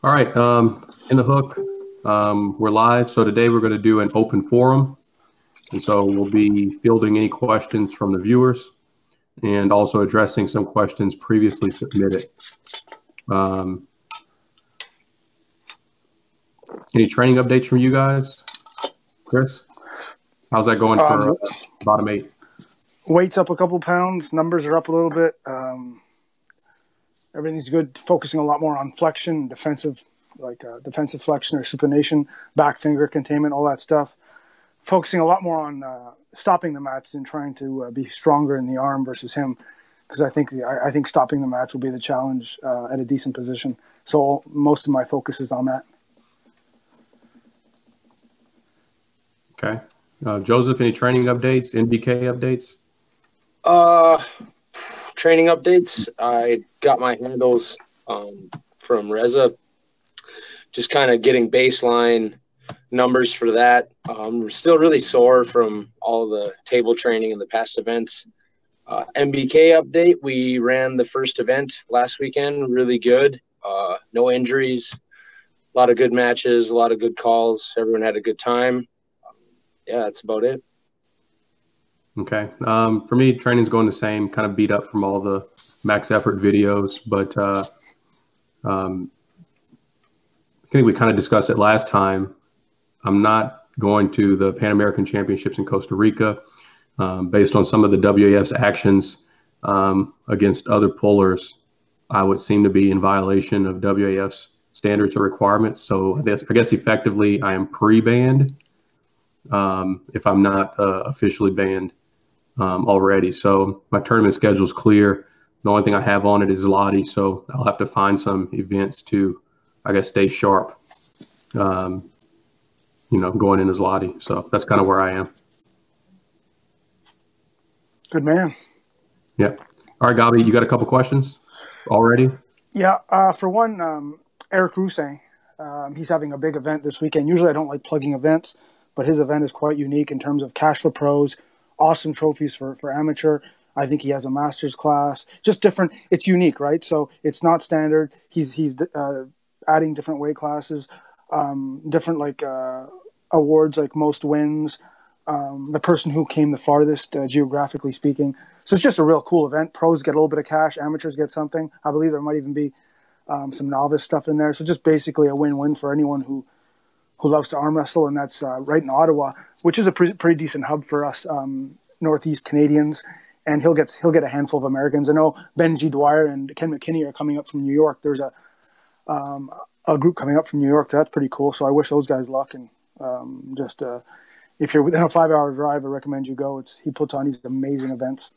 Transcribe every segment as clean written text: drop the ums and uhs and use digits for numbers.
All right, in the hook, we're live. So today we're going to do an open forum. And so we'll be fielding any questions from the viewers and also addressing some questions previously submitted. Any training updates from you guys? Chris, how's that going for bottom 8? Weight's up a couple pounds. Numbers are up a little bit. Everything's good. Focusing a lot more on flexion, defensive flexion or supination, back finger containment, all that stuff. Focusing a lot more on stopping the match and trying to be stronger in the arm versus him, because I think stopping the match will be the challenge at a decent position. So most of my focus is on that. Okay. Joseph, any training updates, NBK updates? Training updates. I got my handles from Reza. Just kind of getting baseline numbers for that. We're still really sore from all the table training in the past events. NBK update. We ran the first event last weekend. Really good. No injuries. A lot of good matches. A lot of good calls. Everyone had a good time. Yeah, that's about it. Okay. For me, training's going the same, kind of beat up from all the max effort videos, but I think we kind of discussed it last time. I'm not going to the Pan American Championships in Costa Rica based on some of the WAF's actions against other pullers. I would seem to be in violation of WAF's standards or requirements. So I guess effectively I am pre-banned if I'm not officially banned already. So my tournament schedule is clear. The only thing I have on it is Zloty, so I'll have to find some events to, I guess, stay sharp, going into Zloty. So that's kind of where I am. Good man. Yeah. All right, Gobby, you got a couple questions already? Yeah. For one, Eric Roussin, he's having a big event this weekend. Usually I don't like plugging events, but his event is quite unique in terms of cash for pros, awesome trophies for amateur. I think he has a master's class, just different. It's unique, right? So it's not standard. He's adding different weight classes, different awards like most wins, the person who came the farthest geographically speaking. So it's just a real cool event. Pros get a little bit of cash, amateurs get something. I believe there might even be some novice stuff in there. So just basically a win-win for anyone who loves to arm wrestle, and that's right in Ottawa, which is a pretty decent hub for us Northeast Canadians. And he'll get a handful of Americans. I know Benji Dwyer and Ken McKinney are coming up from New York. There's a group coming up from New York. That's pretty cool. So I wish those guys luck. And if you're within a 5-hour drive, I recommend you go. He puts on these amazing events.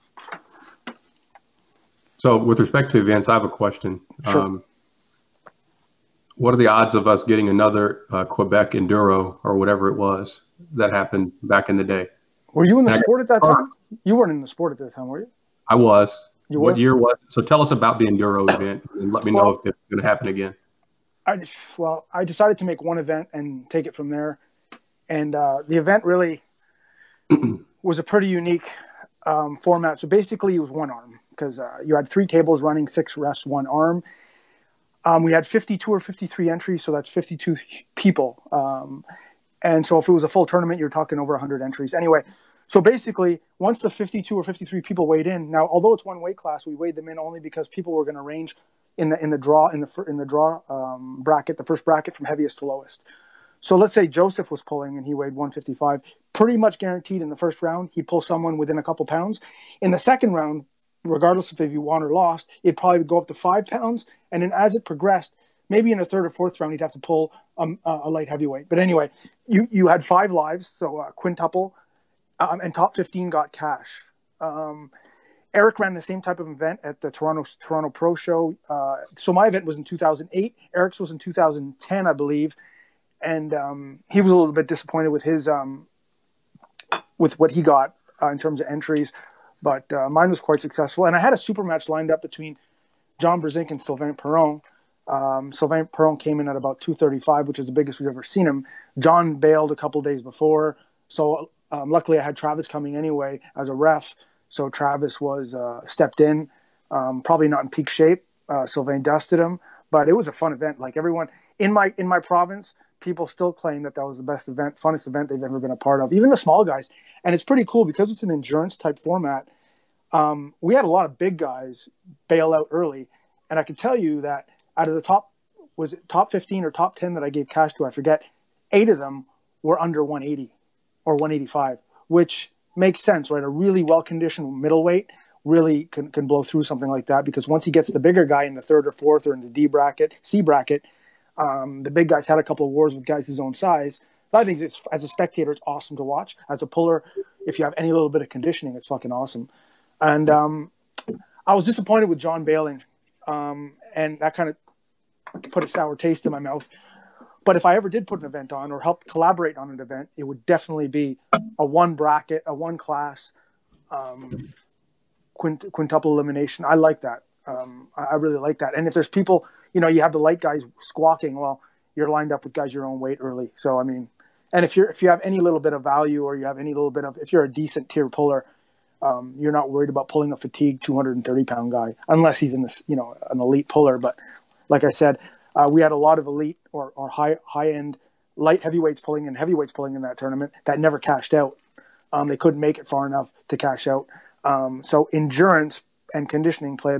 So with respect to events, I have a question. Sure. What are the odds of us getting another Quebec Enduro or whatever it was that happened back in the day? Were you in the sport at that time? You weren't in the sport at that time, were you? I was. You were? What year was it? So tell us about the Enduro event and let me know if it's going to happen again. I decided to make one event and take it from there. And the event really was a pretty unique format. So basically it was one arm because you had 3 tables running, 6 refs, 1 arm. We had 52 or 53 entries, so that's 52 people. And so if it was a full tournament, you're talking over 100 entries. Anyway, so basically, once the 52 or 53 people weighed in, now although it's one weight class, we weighed them in only because people were going to range in the draw bracket, the first bracket from heaviest to lowest. So let's say Joseph was pulling and he weighed 155, pretty much guaranteed in the first round he'd pull someone within a couple pounds. In the second round, regardless of if you won or lost, it'd probably go up to 5 pounds. And then as it progressed, maybe in the third or fourth round, he'd have to pull a light heavyweight. But anyway, you had 5 lives, so quintuple, and top 15 got cash. Eric ran the same type of event at the Toronto Pro Show. So my event was in 2008. Eric's was in 2010, I believe. And he was a little bit disappointed with his with what he got in terms of entries. But mine was quite successful. And I had a super match lined up between John Brezink and Sylvain Perron. Sylvain Perron came in at about 235, which is the biggest we've ever seen him. John bailed a couple days before. So luckily I had Travis coming anyway as a ref. So Travis was stepped in, probably not in peak shape. Sylvain dusted him. But it was a fun event. Like everyone in my province, people still claim that was the best event, funnest event they've ever been a part of. Even the small guys, and it's pretty cool because it's an endurance type format. We had a lot of big guys bail out early, and I can tell you that out of the top 15 or top 10 that I gave cash to, I forget, 8 of them were under 180 or 185, which makes sense, right? A really well-conditioned middleweight really can blow through something like that, because once he gets the bigger guy in the third or fourth or in the C bracket, the big guys had a couple of wars with guys his own size. But I think as a spectator, it's awesome to watch. As a puller, if you have any little bit of conditioning, it's fucking awesome. And I was disappointed with John bailing, and that kind of put a sour taste in my mouth. But if I ever did put an event on or help collaborate on an event, it would definitely be a one bracket, a one class, quintuple elimination. I like that. I really like that. And if there's people, you have the light guys squawking, well, you're lined up with guys your own weight early. So, I mean, and if you have any little bit of value, or you have any little bit of, if you're a decent tier puller, you're not worried about pulling a fatigued 230-pound guy, unless he's in this, an elite puller. But like I said, we had a lot of elite or high-end light heavyweights pulling and heavyweights pulling in that tournament that never cashed out. They couldn't make it far enough to cash out. So endurance and conditioning play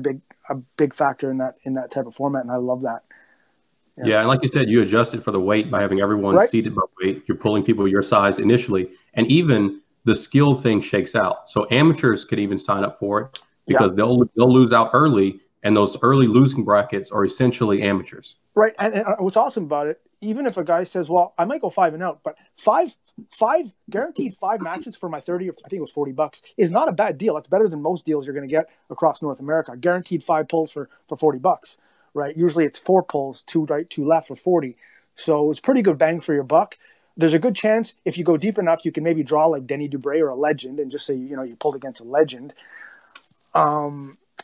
a big factor in that type of format, and I love that. Yeah, and like you said, you adjusted for the weight by having everyone seated by weight. You're pulling people your size initially, and even the skill thing shakes out. So amateurs could even sign up for it, because they'll lose out early, and those early losing brackets are essentially amateurs. Right, and what's awesome about it, even if a guy says, "Well, I might go 5 and out," but five guaranteed 5 matches for my 30, or I think it was $40, is not a bad deal. That's better than most deals you're going to get across North America. Guaranteed 5 pulls for $40, right? Usually it's 4 pulls, 2 right, 2 left for 40. So it's pretty good bang for your buck. There's a good chance if you go deep enough, you can maybe draw like Denny Dubray or a legend, and just say you pulled against a legend.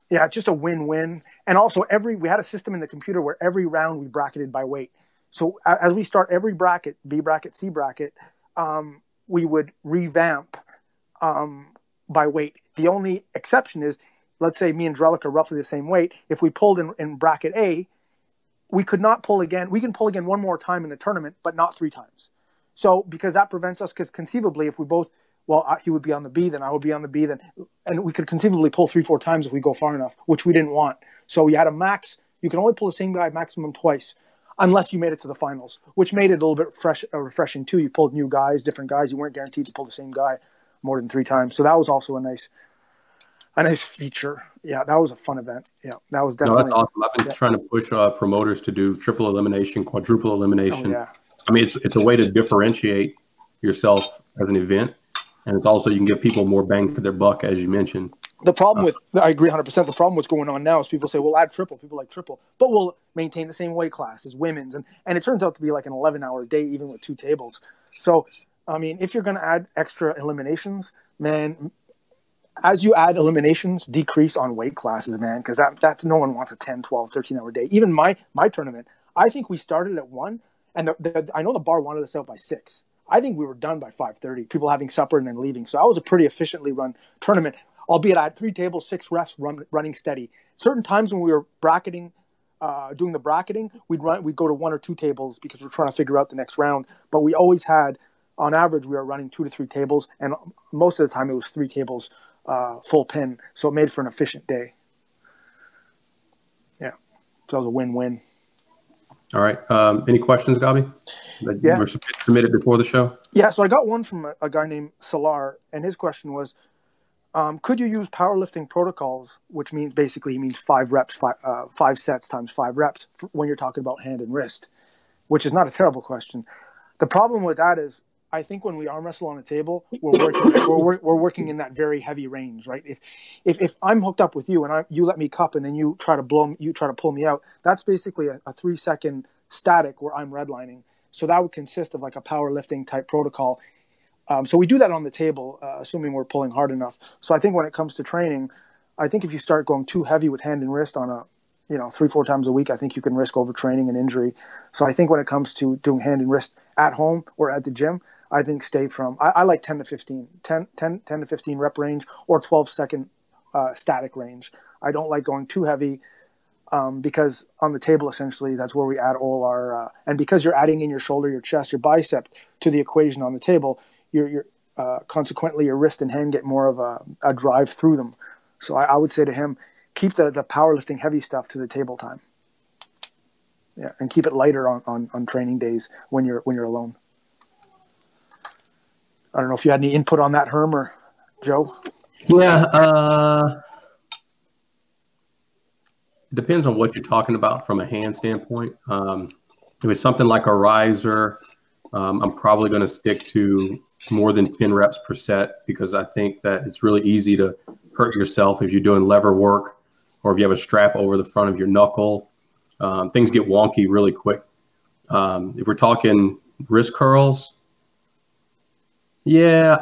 Yeah, just a win-win. And also we had a system in the computer where every round we bracketed by weight. So as we start every bracket, B bracket, C bracket, we would revamp by weight. The only exception is, let's say me and Drellick are roughly the same weight. If we pulled in bracket A, we could not pull again. We can pull again one more time in the tournament, but not 3 times. So because that prevents us, because conceivably if we both, he would be on the B, then I would be on the B, and we could conceivably pull 3-4 times if we go far enough, which we didn't want. So you had a max. You can only pull the same guy maximum twice, unless you made it to the finals, which made it a little bit refreshing too. You pulled new guys, different guys. You weren't guaranteed to pull the same guy more than 3 times. So that was also a nice feature. Yeah, that was a fun event. Yeah, that was definitely. No, that's awesome. I've been trying to push promoters to do triple elimination, quadruple elimination. Oh, yeah. I mean, it's a way to differentiate yourself as an event, and it's also you can give people more bang for their buck, as you mentioned. The problem I agree 100%. The problem what's going on now is people say, we'll add triple. People like triple, but we'll maintain the same weight class as women's. And it turns out to be like an 11-hour day, even with 2 tables. So, I mean, if you're going to add extra eliminations, man, as you add eliminations, decrease on weight classes, man, because that's no one wants a 10, 12, 13-hour day. Even my tournament, I think we started at 1, and I know the bar wanted us out by 6. I think we were done by 5:30, people having supper and then leaving. So that was a pretty efficiently run tournament, albeit I had 3 tables, 6 refs running steady. Certain times when we were bracketing, doing the bracketing, we'd go to 1 or 2 tables because we're trying to figure out the next round. But we always had, on average, we were running 2 to 3 tables, and most of the time it was 3 tables full pin. So it made for an efficient day. Yeah, so that was a win-win. All right. Any questions, Gobby? That you were submitted before the show? Yeah, so I got one from a guy named Salar, and his question was, could you use powerlifting protocols, which means 5 reps, 5 sets times 5 reps when you're talking about hand and wrist, which is not a terrible question. The problem with that is, I think when we arm wrestle on a table, we're working in that very heavy range, right? If I'm hooked up with you and you let me cup and then you try to pull me out, that's basically a 3-second static where I'm redlining. So that would consist of like a powerlifting type protocol. So we do that on the table, assuming we're pulling hard enough. So I think when it comes to training, I think if you start going too heavy with hand and wrist on a 3-4 times a week, I think you can risk overtraining and injury. So I think when it comes to doing hand and wrist at home or at the gym, I think I like 10 to 15 rep range or 12-second static range. I don't like going too heavy. because on the table, essentially, that's where we add all our, and because you're adding in your shoulder, your chest, your bicep to the equation on the table, you're consequently your wrist and hand get more of a drive through them. So I would say to him, keep the powerlifting heavy stuff to the table time. Yeah, and keep it lighter on training days when you're alone. I don't know if you had any input on that, Herm or Joe. Yeah, it depends on what you're talking about from a hand standpoint. If it's something like a riser, I'm probably going to stick to more than 10 reps per set, because I think that it's really easy to hurt yourself if you're doing lever work or if you have a strap over the front of your knuckle. Things get wonky really quick. If we're talking wrist curls, yeah,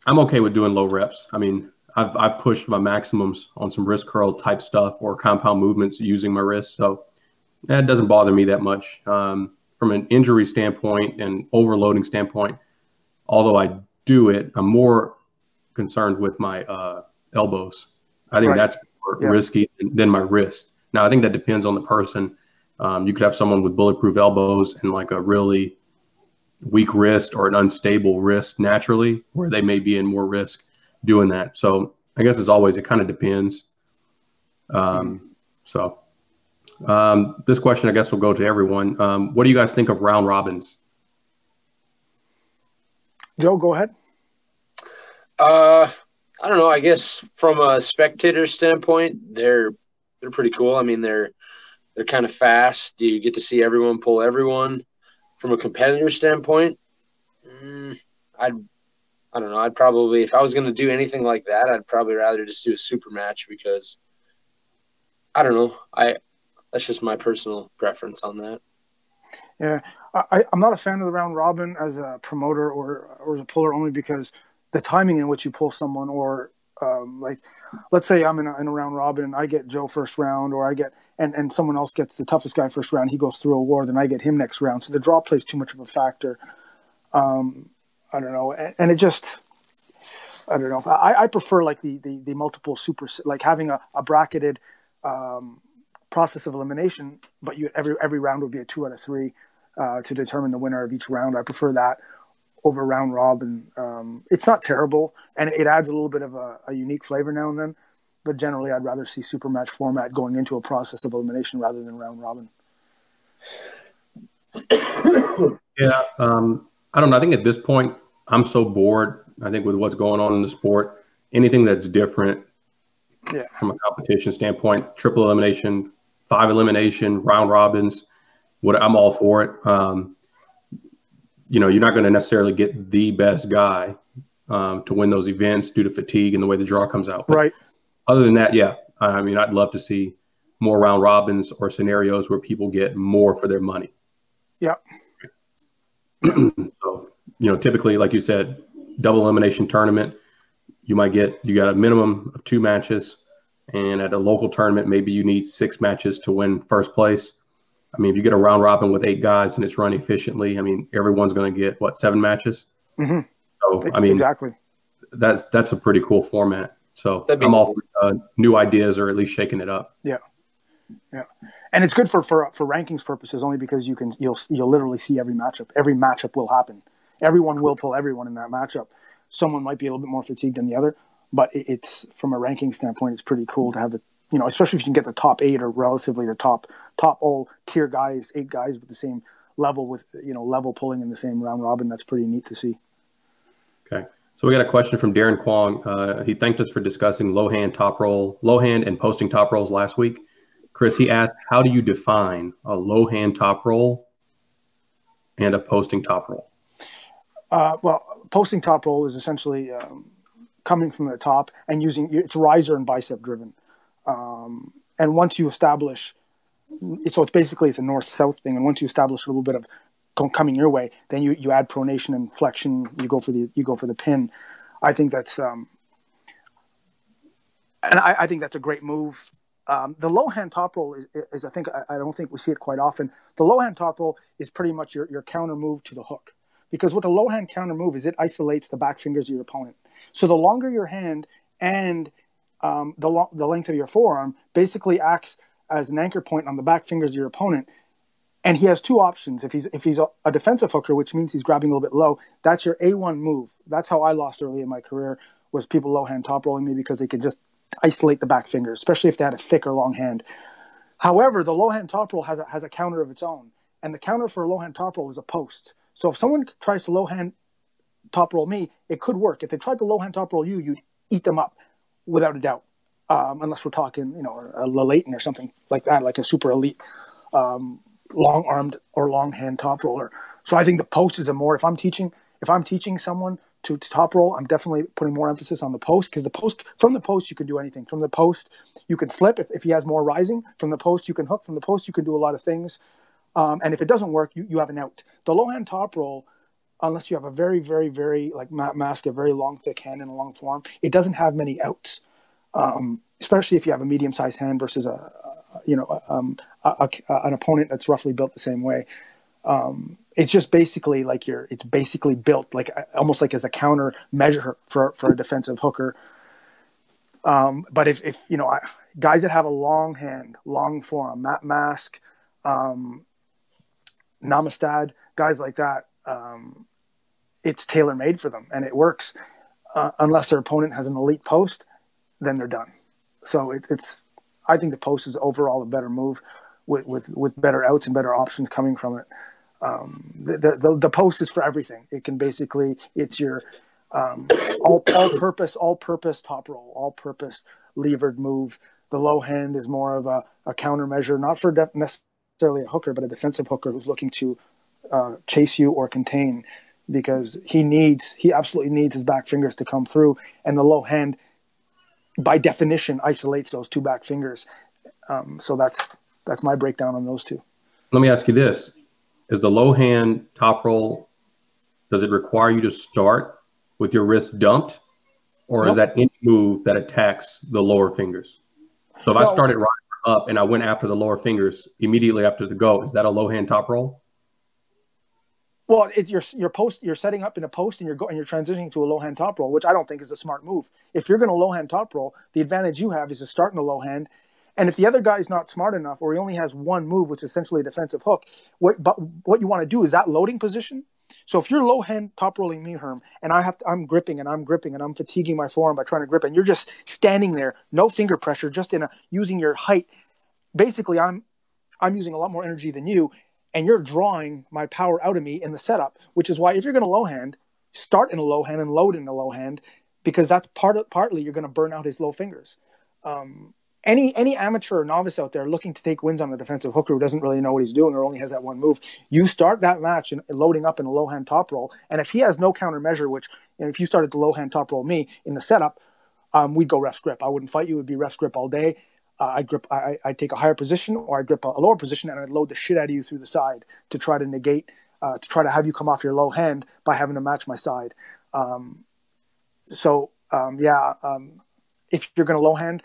I'm okay with doing low reps. I mean, I've pushed my maximums on some wrist curl type stuff or compound movements using my wrist, so that doesn't bother me that much. From an injury standpoint and overloading standpoint, although I do it, I'm more concerned with my elbows. I think that's more risky than my wrist. Now, I think that depends on the person. You could have someone with bulletproof elbows and like a really weak wrist or an unstable wrist naturally, where they may be in more risk doing that. So I guess as always, it kind of depends. This question, I guess, will go to everyone. What do you guys think of round robins? Joe, go ahead. I don't know. I guess from a spectator standpoint, they're pretty cool. I mean, they're kind of fast. You get to see everyone pull everyone. From a competitor standpoint, I don't know. I'd probably, if I was going to do anything like that, I'd probably rather just do a super match, because I don't know. That's just my personal preference on that. Yeah, I'm not a fan of the round robin as a promoter or as a puller, only because the timing in which you pull someone, or like, let's say I'm in a round robin and I get Joe first round, or I get and someone else gets the toughest guy first round. He goes through a war, then I get him next round. So the draw plays too much of a factor. I don't know, and it just, I don't know. I prefer like the multiple super, like having a bracketed process of elimination, but every round would be a 2 out of 3 to determine the winner of each round. I prefer that over round robin. It's not terrible, and it adds a little bit of a unique flavor now and then, but generally I'd rather see super match format going into a process of elimination rather than round robin. Yeah, I don't know. I think at this point I'm so bored. I think with what's going on in the sport, anything that's different from a competition standpoint, triple elimination, 5 elimination, round robins, I'm all for it. You're not going to necessarily get the best guy to win those events due to fatigue and the way the draw comes out. But other than that, yeah, I mean, I'd love to see more round robins or scenarios where people get more for their money. Yeah. So, typically, like you said, double elimination tournament, you got a minimum of 2 matches, and at a local tournament, maybe you need 6 matches to win first place. I mean, if you get a round robin with 8 guys and it's run efficiently, I mean, everyone's going to get 7 matches. Mm-hmm. So, I mean, exactly. That's a pretty cool format. So I'm all for new ideas, or at least shaking it up. Yeah. Yeah. And it's good for rankings purposes, only because you'll literally see every matchup. Every matchup will happen. Everyone will pull everyone in that matchup. Someone might be a little bit more fatigued than the other, but it's from a ranking standpoint, it's pretty cool to have the, especially if you can get the top 8 or relatively the top all tier guys, 8 guys with the same level with, level pulling in the same round robin. That's pretty neat to see. Okay. So we got a question from Darren Kwong. He thanked us for discussing low hand and posting top rolls last week. Chris, he asked, how do you define a low hand top roll and a posting top roll? Well, posting top roll is essentially coming from the top and it's riser and bicep driven. And once you establish, so it's a north-south thing. And once you establish a little bit of coming your way, then you add pronation and flexion. You go for the pin. I think that's, and I think that's a great move. The low hand top roll is I don't think we see it quite often. The low hand top roll is pretty much your counter move to the hook, because what the low hand counter move is, it isolates the back fingers of your opponent. So the longer your hand and the length of your forearm basically acts as an anchor point on the back fingers of your opponent. And he has two options. If he's a defensive hooker, which means he's grabbing a little bit low, that's your A1 move. That's how I lost early in my career, was people low hand top rolling me because they could just isolate the back fingers, especially if they had a thick or long hand. However, the low hand top roll has a counter of its own. And the counter for a low hand top roll is a post. So if someone tries to low hand top roll me, it could work. If they tried to low hand top roll you, you'd eat them up without a doubt. Unless we're talking, a Leighton or something like that, like a super elite long-armed or long-hand top roller. So I think the post is if I'm teaching someone to top roll, I'm definitely putting more emphasis on the post, because from the post you can do anything. From the post you can slip if he has more rising. From the post you can hook. From the post you can do a lot of things. And if it doesn't work, you have an out. The low-hand top roll, unless you have a very, very, very, like Matt Mask, a very long, thick hand and a long forearm, it doesn't have many outs. Especially if you have a medium-sized hand versus an opponent that's roughly built the same way. It's just basically it's basically built almost like as a counter measure for a defensive hooker. But if guys that have a long hand, long forearm, Matt Mask, Namastad, guys like that, it's tailor-made for them and it works. Unless their opponent has an elite post, then they're done. So I think the post is overall a better move with better outs and better options coming from it. The post is for everything. It can basically, it's your all-purpose top roll, all-purpose levered move. The low hand is more of a countermeasure, not for necessarily a hooker, but a defensive hooker who's looking to chase you or contain, because he absolutely needs his back fingers to come through, and the low hand by definition isolates those two back fingers. So that's my breakdown on those two. Let me ask you this. Is the low hand top roll, does it require you to start with your wrist dumped, or is that any move that attacks the lower fingers? So if I started right up and I went after the lower fingers immediately after the go, is that a low hand top roll? Well, it's your post. You're setting up in a post, and you're transitioning to a low hand top roll, which I don't think is a smart move. If you're going to low hand top roll, the advantage you have is to start in the low hand, and if the other guy's not smart enough, or he only has one move, which is essentially a defensive hook, what you want to do is that loading position. So if you're low hand top rolling me, Herm, and I'm gripping and I'm fatiguing my forearm by trying to grip, and you're just standing there, no finger pressure, just using your height. Basically, I'm using a lot more energy than you. And you're drawing my power out of me in the setup, which is why if you're going to low hand, start in a low hand and load in a low hand, because that's partly you're going to burn out his low fingers. Any amateur or novice out there looking to take wins on a defensive hooker who doesn't really know what he's doing or only has that one move, you start that match in loading up in a low hand top roll. And if he has no countermeasure, which if you started to low hand top roll me in the setup, we'd go ref's grip. I wouldn't fight you. It would be ref's grip all day. I'd take a higher position, or I'd grip a lower position, and I'd load the shit out of you through the side to try to negate, to try to have you come off your low hand by having to match my side. If you're going to low hand,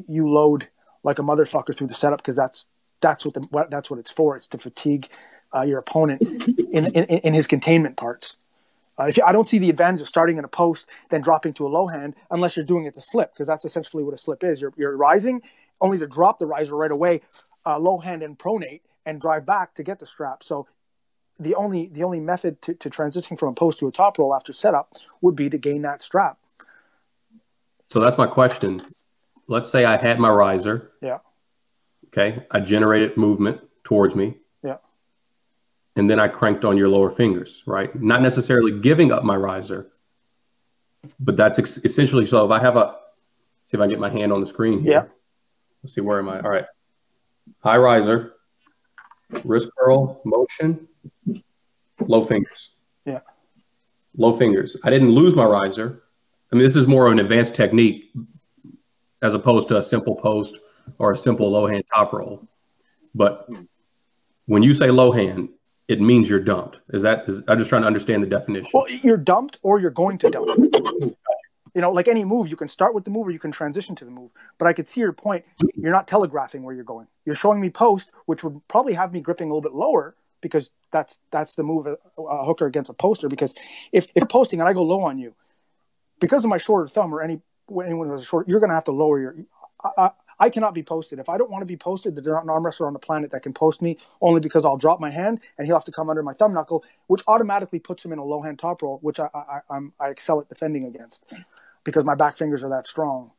you load like a motherfucker through the setup, because that's what it's for. It's to fatigue your opponent in his containment parts. I don't see the advantage of starting in a post, then dropping to a low hand, unless you're doing it to slip, because that's essentially what a slip is. You're rising, only to drop the riser right away, low hand and pronate, and drive back to get the strap. So the only method to transitioning from a post to a top roll after setup would be to gain that strap. So that's my question. Let's say I had my riser. Yeah. Okay. I generated movement towards me. And then I cranked on your lower fingers, right? Not necessarily giving up my riser, but that's essentially, so if I have see if I can get my hand on the screen here. Yeah. Let's see, where am I? All right. High riser, wrist curl, motion, low fingers. Yeah. Low fingers. I didn't lose my riser. I mean, this is more of an advanced technique as opposed to a simple post or a simple low hand top roll. But when you say low hand, it means you're dumped. I'm just trying to understand the definition. Well, you're dumped, or you're going to dump. Like any move, you can start with the move or you can transition to the move. But I could see your point. You're not telegraphing where you're going. You're showing me post, which would probably have me gripping a little bit lower, because that's the move a hooker against a poster. Because if you're posting and I go low on you, because of my shorter thumb or any when anyone has a short, you're going to have to lower your. I cannot be posted. If I don't want to be posted, there's not an arm wrestler on the planet that can post me, only because I'll drop my hand and he'll have to come under my thumb knuckle, which automatically puts him in a low hand top roll, which I excel at defending against because my back fingers are that strong.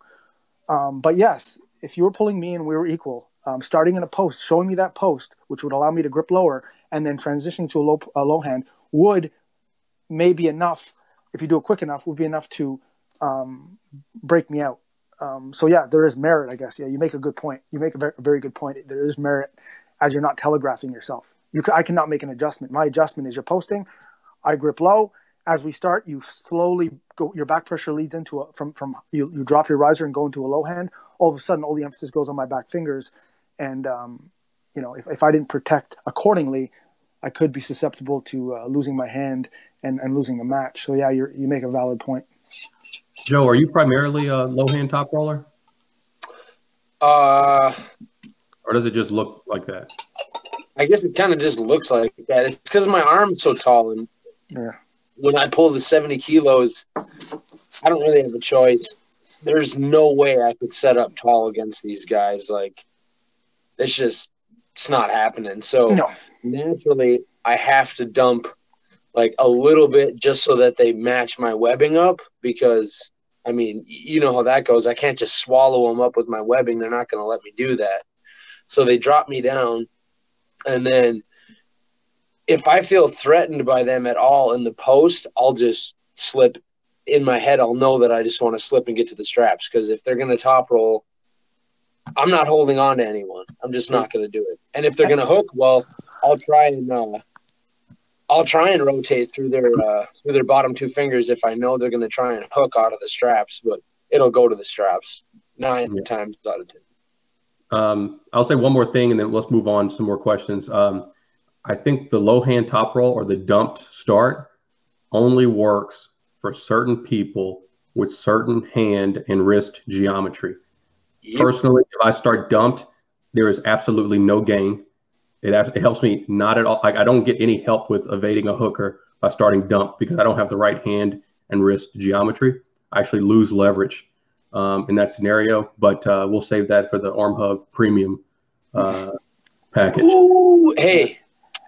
But yes, if you were pulling me and we were equal, starting in a post, showing me that post, which would allow me to grip lower, and then transitioning to a low hand would maybe enough, if you do it quick enough, would be enough to break me out. So yeah, there is merit, I guess. Yeah, you make a good point. You make a very good point. There is merit as you're not telegraphing yourself. I cannot make an adjustment. My adjustment is you're posting, I grip low. As we start, you slowly go. Your back pressure leads into you drop your riser and go into a low hand. All of a sudden, all the emphasis goes on my back fingers, and if I didn't protect accordingly, I could be susceptible to losing my hand and losing the match. So yeah, you make a valid point. Joe, are you primarily a low hand top roller? Or does it just look like that? I guess it kind of just looks like that. It's because my arm's so tall, and when I pull the 70 kilos, I don't really have a choice. There's no way I could set up tall against these guys. Like, it's not happening. So naturally, I have to dump like a little bit just so that they match my webbing up, because I mean, you know how that goes. I can't just swallow them up with my webbing. They're not going to let me do that. So they drop me down, and then if I feel threatened by them at all in the post, I'll just slip. In my head, I'll know that I just want to slip and get to the straps, because if they're going to top roll, I'm not holding on to anyone. I'm just not going to do it. And if they're going to hook, well, I'll try and rotate through their bottom two fingers if I know they're going to try and hook out of the straps, but it'll go to the straps 9 times out of 10. I'll say one more thing, and then let's move on to some more questions. I think the low hand top roll or the dumped start only works for certain people with certain hand and wrist geometry. Yep. Personally, if I start dumped, there is absolutely no gain. It helps me not at all. I don't get any help with evading a hooker by starting dump, because I don't have the right hand and wrist geometry. I actually lose leverage in that scenario, but we'll save that for the Armhub premium package. Ooh, hey.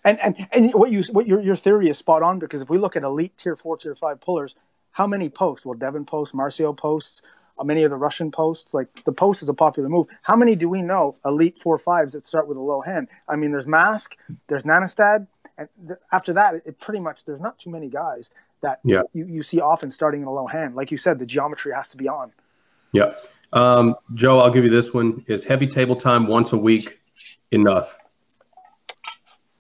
And what your theory is spot on, because if we look at elite tier 4, tier 5 pullers, how many posts? Well, Devin posts, Marcio posts, many of the Russian posts. Like, the post is a popular move. How many do we know elite 4-5s that start with a low hand? I mean, there's Mask, there's Nanastad, and after that, it pretty much, there's not too many guys that you see often starting in a low hand. Like you said, the geometry has to be on. Yeah. Joe, I'll give you this one. Is heavy table time once a week enough?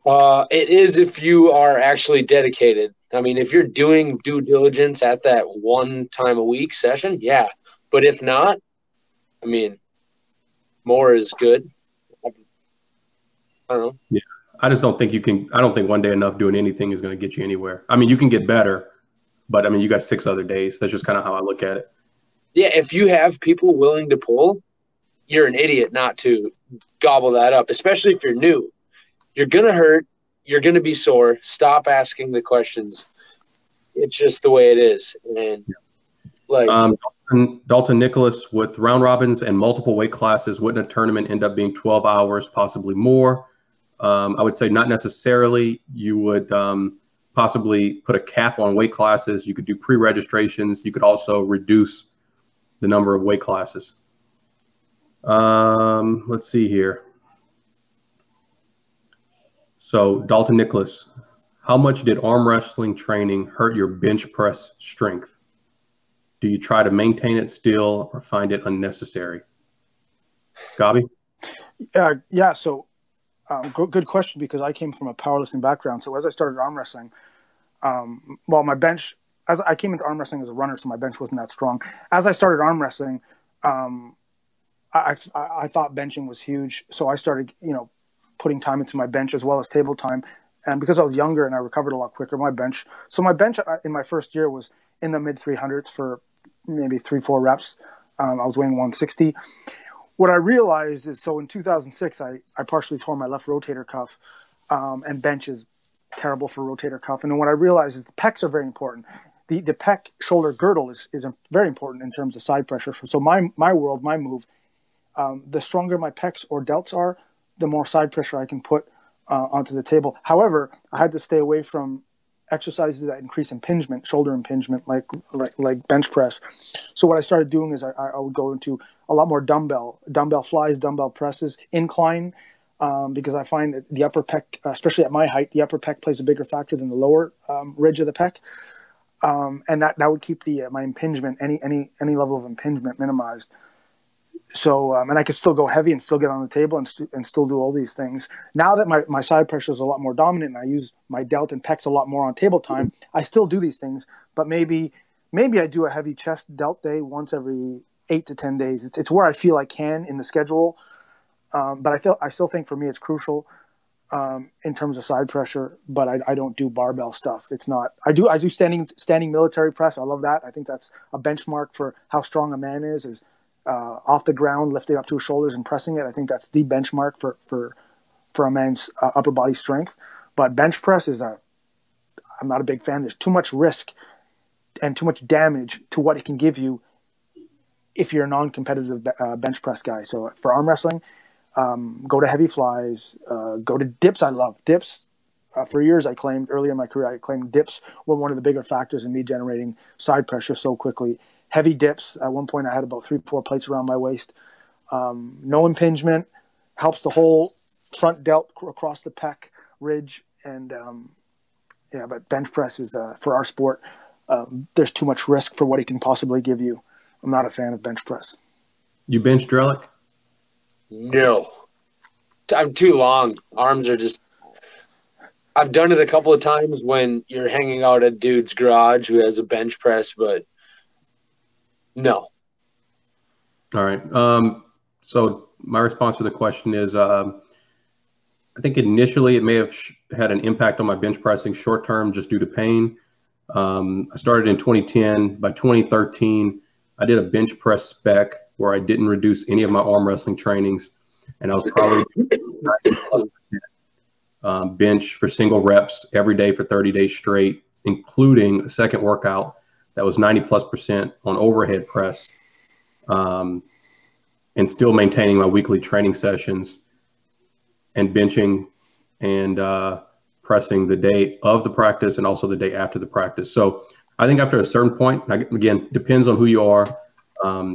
It is if you are actually dedicated. I mean, if you're doing due diligence at that 1 time a week session, yeah. But if not, I mean, more is good. I don't know. Yeah, I just don't think you can. I don't think one day enough doing anything is going to get you anywhere. I mean, you can get better, but I mean, you got 6 other days. That's just kind of how I look at it. Yeah, if you have people willing to pull, you're an idiot not to gobble that up, especially if you're new. You're going to hurt. You're going to be sore. Stop asking the questions. It's just the way it is. And Dalton Nicholas, with round robins and multiple weight classes, wouldn't a tournament end up being 12 hours, possibly more? I would say not necessarily. You would possibly put a cap on weight classes. You could do pre-registrations. You could also reduce the number of weight classes. Let's see here. So Dalton Nicholas, how much did arm wrestling training hurt your bench press strength? Do you try to maintain it still or find it unnecessary? Gobby? Yeah, so good question, because I came from a powerlifting background. So as I started arm wrestling, my bench, as I came into arm wrestling as a runner, so my bench wasn't that strong. As I started arm wrestling, I thought benching was huge. So I started, putting time into my bench as well as table time. And because I was younger and I recovered a lot quicker, my bench in my first year was in the mid 300s for maybe 3-4 reps. I was weighing 160. What I realized is, so in 2006, I partially tore my left rotator cuff, and bench is terrible for rotator cuff. And then what I realized is the pecs are very important. the pec shoulder girdle is very important in terms of side pressure. So my move, the stronger my pecs or delts are, the more side pressure I can put onto the table. However, I had to stay away from exercises that increase impingement, shoulder impingement, like bench press. So what I started doing is I would go into a lot more dumbbell flies, dumbbell presses, incline, because I find that the upper pec, especially at my height, the upper pec plays a bigger factor than the lower ridge of the pec, and that would keep my impingement, any level of impingement, minimized. So, and I could still go heavy and still get on the table and still do all these things. Now that my side pressure is a lot more dominant and I use my delt and pecs a lot more on table time, I still do these things, but maybe I do a heavy chest delt day once every 8 to 10 days. It's where I feel I can in the schedule. But I still think for me it's crucial in terms of side pressure, but I don't do barbell stuff. It's not, I do standing military press. I love that. I think that's a benchmark for how strong a man is off the ground, lifting up to his shoulders and pressing it. I think that's the benchmark for a man's upper body strength. But bench press I'm not a big fan. There's too much risk and too much damage to what it can give you if you're a non-competitive bench press guy. So for arm wrestling, go to heavy flies, go to dips. I love dips. For years, earlier in my career, I claimed dips were one of the bigger factors in me generating side pressure so quickly. Heavy dips. At one point, I had about 3-4 plates around my waist. No impingement, helps the whole front delt across the pec ridge. And but bench press is, for our sport, there's too much risk for what it can possibly give you. I'm not a fan of bench press. You bench Drellick? No. I'm too long. Arms are just – I've done it a couple of times when you're hanging out at dude's garage who has a bench press, but no. All right. So my response to the question is I think initially it may have had an impact on my bench pressing short term just due to pain. I started in 2010. By 2013, I did a bench press spec where I didn't reduce any of my arm wrestling trainings, and I was probably 90+% bench for single reps every day for 30 days straight, including a second workout that was 90+% on overhead press, and still maintaining my weekly training sessions and benching and pressing the day of the practice and also the day after the practice. So I think after a certain point, again, depends on who you are.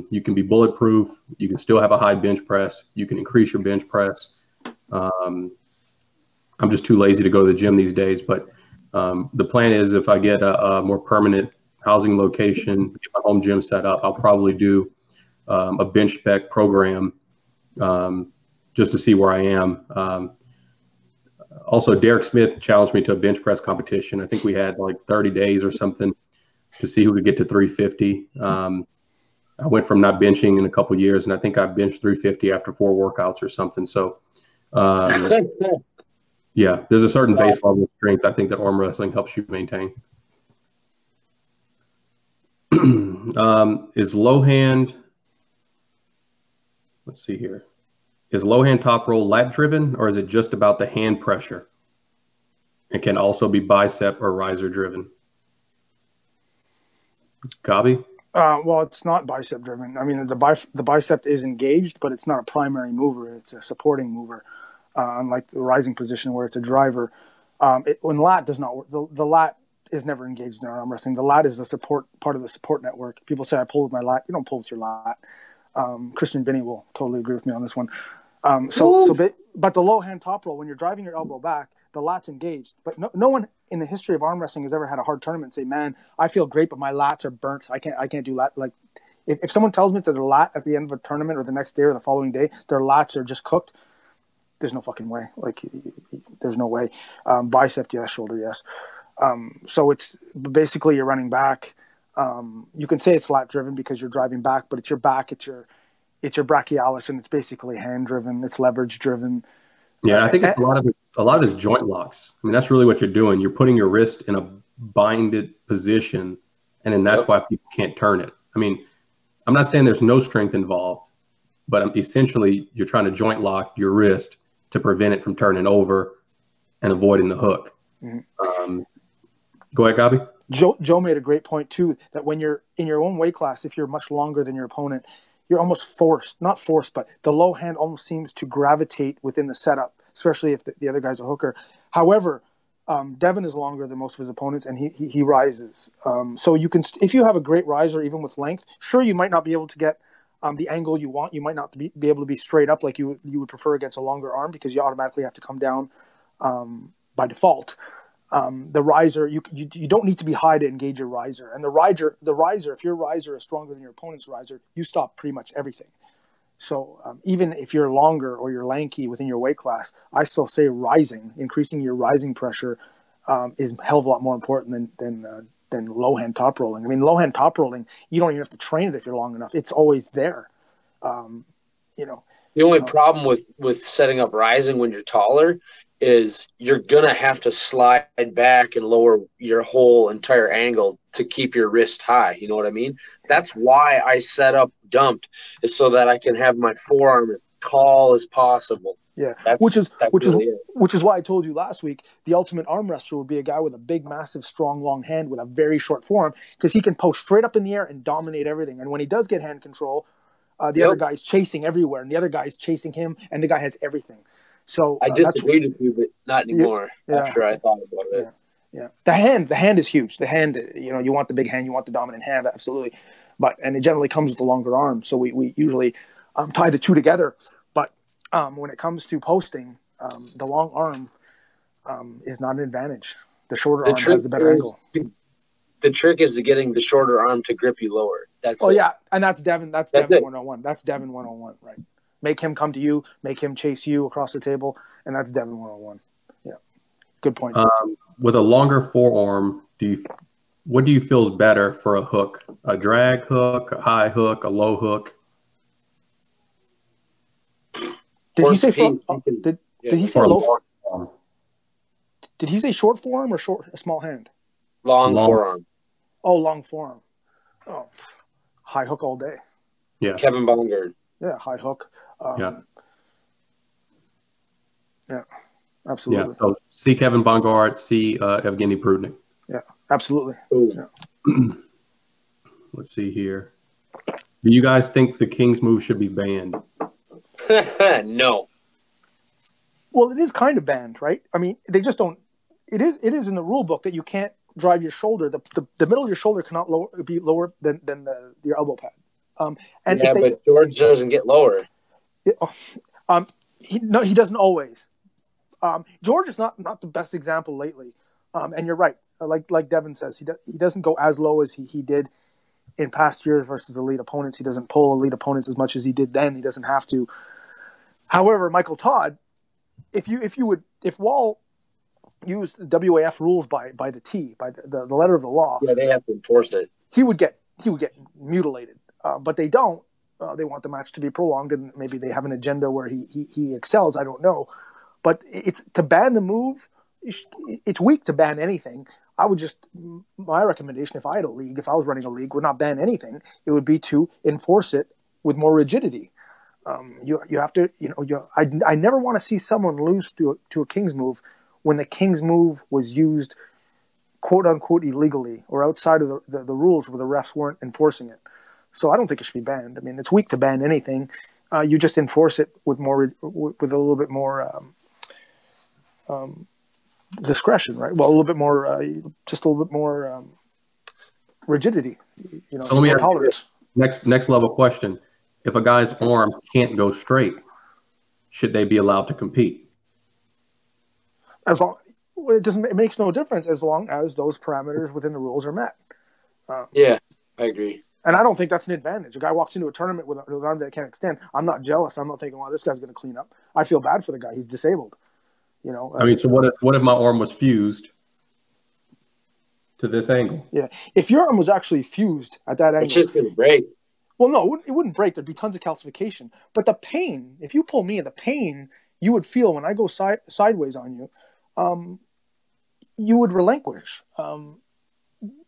You can be bulletproof. You can still have a high bench press. You can increase your bench press. I'm just too lazy to go to the gym these days. But the plan is if I get a more permanent housing location, get my home gym set up, I'll probably do a bench spec program just to see where I am. Also, Derek Smith challenged me to a bench press competition. I think we had like 30 days or something to see who could get to 350. I went from not benching in a couple of years, and I think I benched 350 after 4 workouts or something. So, yeah, there's a certain base level of strength I think that arm wrestling helps you maintain. Is low hand, let's see here. Is low hand top roll lat driven, or is it just about the hand pressure? It can also be bicep or riser driven. Gobby? Well, it's not bicep driven. I mean, the bicep is engaged, but it's not a primary mover. It's a supporting mover, unlike the rising position where it's a driver. When lat does not work, the lat is never engaged in arm wrestling. The lat is the support part of the support network. People say I pull with my lat. You don't pull with your lat. Christian Binney will totally agree with me on this one. But the low hand top roll, when you're driving your elbow back, the lat's engaged. But no one in the history of arm wrestling has ever had a hard tournament and say, "Man, I feel great, but my lats are burnt. I can't do lat." Like, if someone tells me that their lat at the end of a tournament or the next day or the following day, their lats are just cooked, there's no fucking way. Like, there's no way. Bicep, yes. Shoulder, yes. So it's basically you're running back. You can say it's lat driven because you're driving back, but it's your back, it's your brachialis, and it's basically hand driven. It's leverage driven. Yeah, I think it's a lot of it's joint locks. I mean, that's really what you're doing. You're putting your wrist in a binded position, and then that's why people can't turn it. I mean, I'm not saying there's no strength involved, but essentially you're trying to joint lock your wrist to prevent it from turning over and avoiding the hook. Mm-hmm. Go ahead, Gobby. Joe made a great point too, that when you're in your own weight class, if you're much longer than your opponent, you're almost forced, not forced, but the low hand almost seems to gravitate within the setup, especially if the other guy's a hooker. However, Devin is longer than most of his opponents, and he rises. So you can, if you have a great riser, even with length, sure, you might not be able to get the angle you want. You might not be able to be straight up like you would prefer against a longer arm, because you automatically have to come down by default. The riser, you don't need to be high to engage your riser. And the riser, if your riser is stronger than your opponent's riser, you stop pretty much everything. So even if you're longer or you're lanky within your weight class, I still say increasing your rising pressure is a hell of a lot more important than low hand top rolling. I mean, low hand top rolling, you don't even have to train it if you're long enough. It's always there. The only problem with setting up rising when you're taller is you're going to have to slide back and lower your whole entire angle to keep your wrist high. You know what I mean? That's why I set up dumped, is so that I can have my forearm as tall as possible. Yeah, which is why I told you last week the ultimate arm wrestler would be a guy with a big, massive, strong, long hand with a very short forearm, because he can post straight up in the air and dominate everything. And when he does get hand control, the other guy's chasing everywhere, and the other guy's chasing him, and the guy has everything. So I disagreed with you, but not anymore. After I thought about it, the hand is huge. The hand, you want the big hand, you want the dominant hand, absolutely. And it generally comes with the longer arm, so we usually tie the two together. But when it comes to posting, the long arm is not an advantage. The shorter arm has the better angle. The trick is getting the shorter arm to grip you lower. And that's Devin. That's Devin 101. That's Devin 101, right? Make him come to you, make him chase you across the table, and that's Devin 101. Yeah, good point. With a longer forearm, what do you feel is better for a hook? A drag hook, a high hook, a low hook? Did he say did he say low forearm? Did he say short forearm or a small hand? Long forearm. Oh, long forearm. Oh, high hook all day. Yeah. Kevin Bongard. Yeah, high hook. Yeah, absolutely. Yeah, so see Kevin Bongard, see Evgeny Prudnik. Yeah, absolutely. Yeah. Let's see here. Do you guys think the King's move should be banned? No. Well, it is kind of banned, right? I mean, they just don't. It is in the rule book that you can't drive your shoulder. The middle of your shoulder cannot be lower than your elbow pad. But George doesn't get lower. He doesn't always. George is not the best example lately, and you're right. Like Devin says, he doesn't go as low as he did in past years versus elite opponents. He doesn't pull elite opponents as much as he did then. He doesn't have to. However, Michael Todd, if Wall used the WAF rules by the T, by the letter of the law, they have to enforce it. He would get mutilated, but they don't. They want the match to be prolonged, and maybe they have an agenda where he excels. I don't know, but it's to ban the move. It's weak to ban anything. My recommendation, if I had a league, if I was running a league, would not ban anything. It would be to enforce it with more rigidity. You have to, I never want to see someone lose to a King's move when the King's move was used, quote unquote, illegally or outside of the rules where the refs weren't enforcing it. So I don't think it should be banned. I mean, it's weak to ban anything. You just enforce it with a little bit more discretion, right? Well, a little bit more, just a little bit more rigidity. So let me tolerance. Next level question: if a guy's arm can't go straight, should they be allowed to compete? It makes no difference as long as those parameters within the rules are met. I agree. And I don't think that's an advantage. A guy walks into a tournament with an arm that can't extend. I'm not jealous. I'm not thinking, "Well, this guy's going to clean up." I feel bad for the guy. He's disabled. So what if my arm was fused to this angle? Yeah. If your arm was actually fused at that angle, it's just going to break. Well, no, it wouldn't break. There'd be tons of calcification. But the pain, if you pull me, the pain you would feel when I go sideways on you, you would relinquish.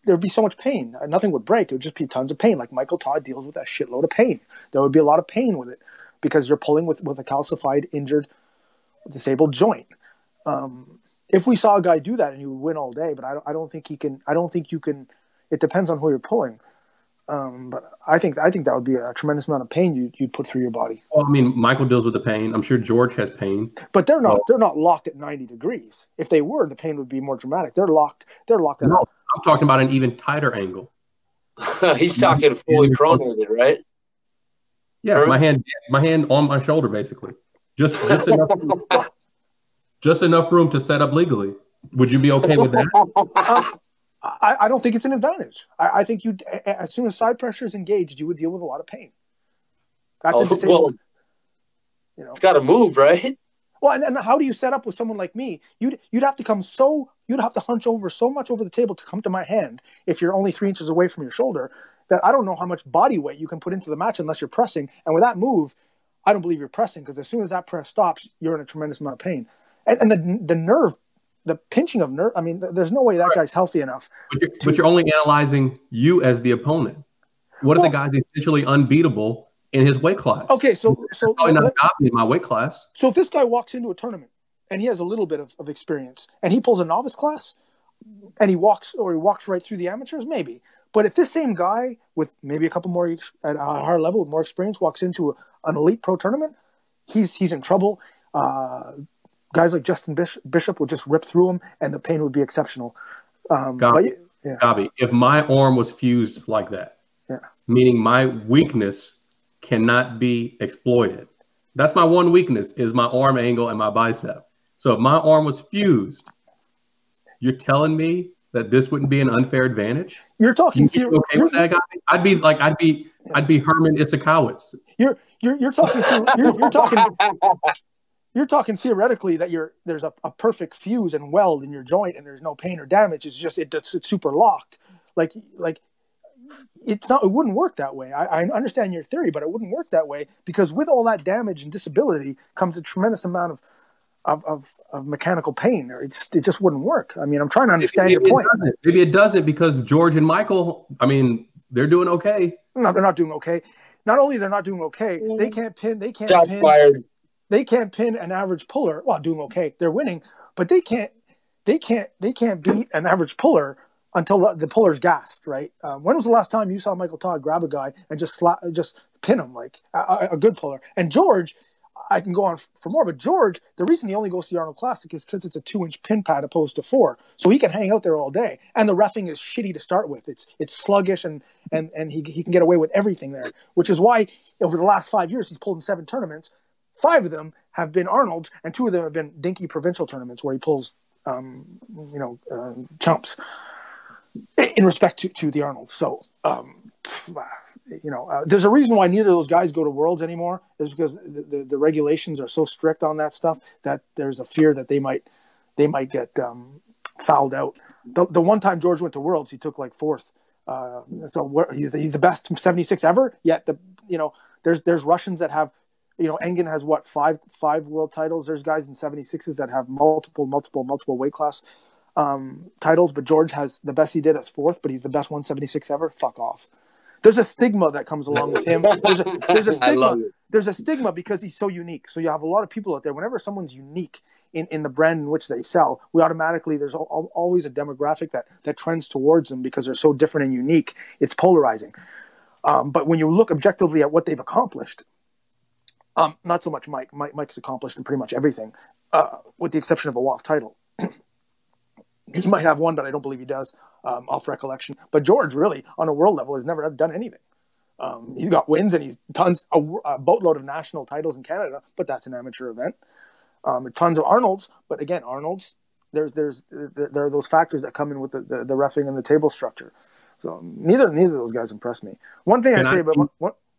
There'd be so much pain. Nothing would break. It would just be tons of pain. Like Michael Todd deals with that shitload of pain. There would be a lot of pain with it because you're pulling with a calcified, injured, disabled joint. if we saw a guy do that and he would win all day, but I don't think he can. I don't think you can. It depends on who you're pulling. But I think that would be a tremendous amount of pain you'd put through your body. Well, I mean, Michael deals with the pain. I'm sure George has pain. But they're not locked at 90 degrees. If they were, the pain would be more dramatic. They're locked. At No, I'm talking about an even tighter angle. He's talking fully pronated, right? Yeah, my hand on my shoulder, basically. Just enough room to set up legally. Would you be okay with that? I don't think it's an advantage. I think you, as soon as side pressure is engaged, you would deal with a lot of pain. That's well, it's got to move, right? Well, and how do you set up with someone like me? You'd have to hunch over so much over the table to come to my hand if you're only 3 inches away from your shoulder that I don't know how much body weight you can put into the match unless you're pressing. And with that move, I don't believe you're pressing, because as soon as that press stops, you're in a tremendous amount of pain. And the nerve, the pinching of nerve, I mean, there's no way that guy's healthy enough. But you're only analyzing you as the opponent. What if the guy's essentially unbeatable in his weight class? Okay, so probably not Gobby in my weight class. So if this guy walks into a tournament and he has a little bit of experience and he pulls a novice class and he walks right through the amateurs, maybe. But if this same guy with maybe a couple more at a higher level with more experience walks into an elite pro tournament, he's in trouble. Guys like Justin Bishop would just rip through him, and the pain would be exceptional. Gobby, if my arm was fused like that, meaning my weakness cannot be exploited. That's my one weakness, is my arm angle and my bicep. So if my arm was fused, you're telling me that this wouldn't be an unfair advantage? You're talking okay with that guy? I'd be Herman Isakowitz. You're talking theoretically that there's a perfect fuse and weld in your joint and there's no pain or damage. It's just it's super locked. Like it wouldn't work that way. I understand your theory, but it wouldn't work that way, because with all that damage and disability comes a tremendous amount of mechanical pain. It just wouldn't work. I mean, I'm trying to understand your point. Maybe it doesn't, because George and Michael, I mean, they're doing okay. No, they're not doing okay. Not only they're not doing okay, they can't pin. They can't pin an average puller. Well, doing okay, they're winning, but they can't beat an average puller until the puller's gassed, right? When was the last time you saw Michael Todd grab a guy and just pin him like a good puller? And George, I can go on for more, but George, the reason he only goes to the Arnold Classic is because it's a 2-inch pin pad opposed to 4, so he can hang out there all day. And the reffing is shitty to start with; it's sluggish, and he can get away with everything there, which is why over the last 5 years he's pulled in 7 tournaments. 5 of them have been Arnold, and 2 of them have been dinky provincial tournaments where he pulls, chumps. In respect to the Arnold, so there's a reason why neither of those guys go to Worlds anymore, is because the regulations are so strict on that stuff that there's a fear that they might get fouled out. The one time George went to Worlds, he took like 4th. So he's the best 76 ever. Yet there's Russians that have. Engin has what, five world titles. There's guys in 76s that have multiple weight class titles, but George has the best he did as 4th, but he's the best 176 ever. Fuck off. There's a stigma that comes along with him. There's a stigma. There's a stigma because he's so unique. So you have a lot of people out there. Whenever someone's unique in the brand in which they sell, there's always a demographic that trends towards them because they're so different and unique. It's polarizing. But when you look objectively at what they've accomplished, not so much Mike. Mike's accomplished in pretty much everything, with the exception of a WAF title. He might have one, but I don't believe he does, off recollection. But George, really, on a world level, has never done anything. He's got wins and he's a boatload of national titles in Canada, but that's an amateur event. Tons of Arnolds, but again, Arnolds, there are those factors that come in with the reffing and the table structure. So neither of those guys impress me. One thing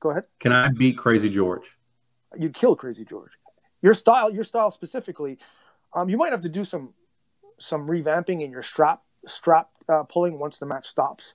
go ahead. Can I beat Crazy George? You'd kill Crazy George. Your style specifically, you might have to do some revamping in your strap pulling once the match stops,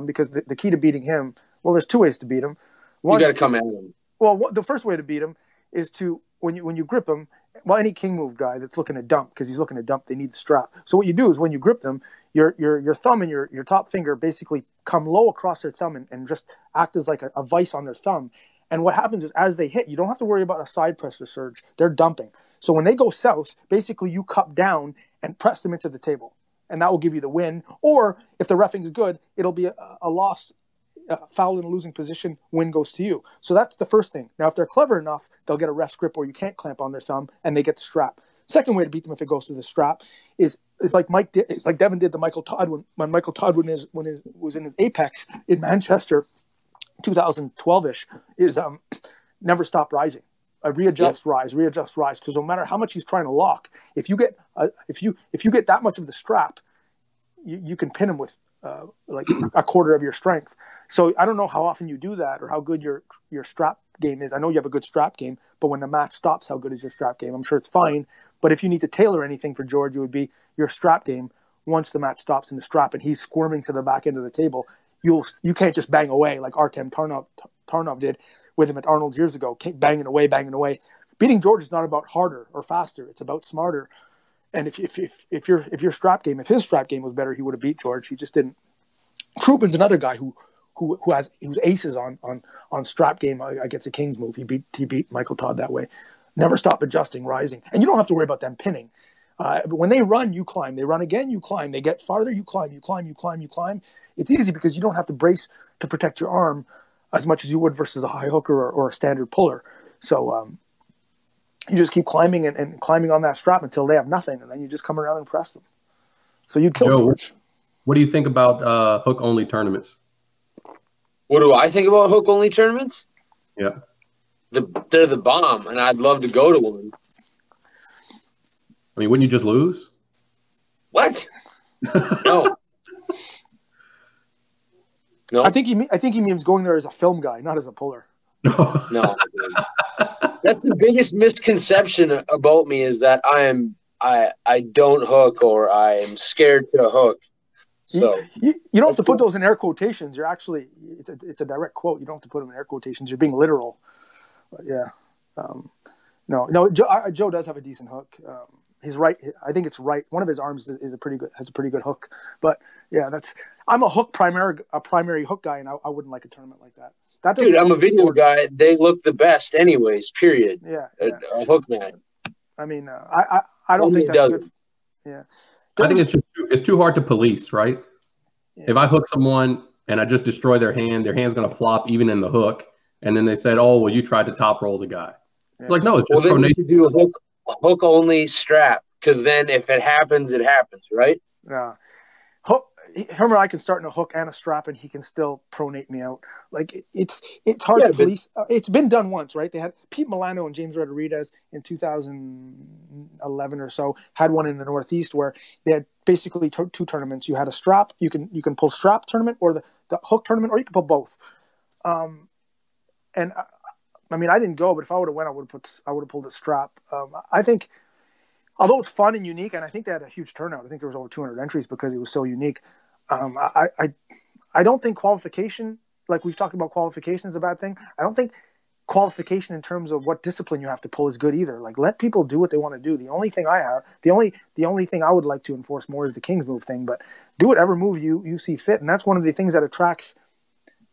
because the key to beating him, well, there's 2 ways to beat him. You got to come at him. Well, the first way to beat him is to when you grip him. Well, any king move guy that's looking to dump, because he's looking to dump, they need the strap. So what you do is when you grip them, your thumb and your top finger basically come low across their thumb and just act as like a vice on their thumb. And what happens is as they hit, you don't have to worry about a side press or surge. They're dumping. So when they go south, basically you cup down and press them into the table. And that will give you the win. Or if the reffing is good, it'll be a loss, foul in a losing position, win goes to you. So that's the first thing. Now, if they're clever enough, they'll get a ref's grip where you can't clamp on their thumb and they get the strap. Second way to beat them if it goes to the strap is like it's like Devin did to Michael Todd when Michael Todd was in his apex in Manchester, 2012ish. Is never stop rising. Readjust, rise, because no matter how much he's trying to lock, if you get that much of the strap, you can pin him with like a quarter of your strength. So I don't know how often you do that or how good your strap game is. I know you have a good strap game, but when the match stops, how good is your strap game? I'm sure it's fine. But if you need to tailor anything for George, it would be your strap game. Once the match stops in the strap and he's squirming to the back end of the table, you can't just bang away like Artem Tarnov did with him at Arnold's years ago, banging away. Beating George is not about harder or faster; it's about smarter. And if your strap game, if his strap game was better, he would have beat George. He just didn't. Krupin's another guy who was aces on strap game against a King's move. He beat Michael Todd that way. Never stop adjusting, rising, and you don't have to worry about them pinning. But when they run, you climb. They run again, you climb. They get farther, you climb. It's easy because you don't have to brace to protect your arm as much as you would versus a high hooker or a standard puller. So you just keep climbing and climbing on that strap until they have nothing, and then you just come around and press them. So you'd kill George. What do you think about hook-only tournaments? What do I think about hook-only tournaments? Yeah. They're the bomb, and I'd love to go to one. I mean, wouldn't you just lose? What? No. I think he means going there as a film guy, not as a puller. No. That's the biggest misconception about me is that I don't hook or I am scared to hook. So you don't have to put those in air quotations. You're actually it's a direct quote. You don't have to put them in air quotations. You're being literal. But yeah. No. Joe does have a decent hook. He's right. I think it's right. One of his arms has a pretty good hook. But yeah, I'm a primary hook guy, and I wouldn't like a tournament like that. Dude, I'm a video guy. They look the best, anyways. Period. Yeah. A hook man. I mean, I don't think that's good. Yeah. I think it's too hard to police, right? Yeah. If I hook someone and I just destroy their hand's going to flop even in the hook, and then they said, "Oh, well, you tried to top roll the guy." Yeah. Like, no, it's just then you should do a hook only strap, because then if it happens, it happens, right? Yeah. Herman, I can start in a hook and a strap, and he can still pronate me out. Like it's hard to police. It's been done once, right? They had Pete Milano and James Rodriguez in 2011 or so had one in the Northeast where they had basically two tournaments. You had a strap, you can pull strap tournament or the hook tournament, or you can pull both. And I mean, I didn't go, but if I would have went, I would have pulled a strap. I think, although it's fun and unique, and I think they had a huge turnout. I think there was over 200 entries because it was so unique. I don't think qualification, like we've talked about, qualification is a bad thing. I don't think qualification in terms of what discipline you have to pull is good either. Like, let people do what they want to do. The only thing I would like to enforce more is the King's move thing. But do whatever move you see fit, and that's one of the things that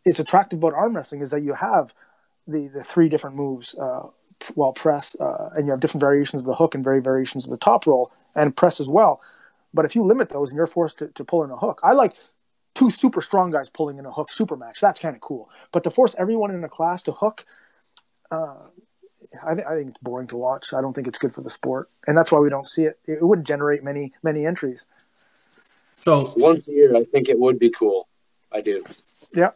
is attractive about arm wrestling is that you have the three different moves. Press, and you have different variations of the hook and variations of the top roll and press as well. But if you limit those and you're forced to pull in a hook, I like two super strong guys pulling in a hook super match. That's kind of cool. But to force everyone in a class to hook, I think it's boring to watch. I don't think it's good for the sport, and that's why we don't see it. It wouldn't generate many entries. So once a year, I think it would be cool. I do. Yeah.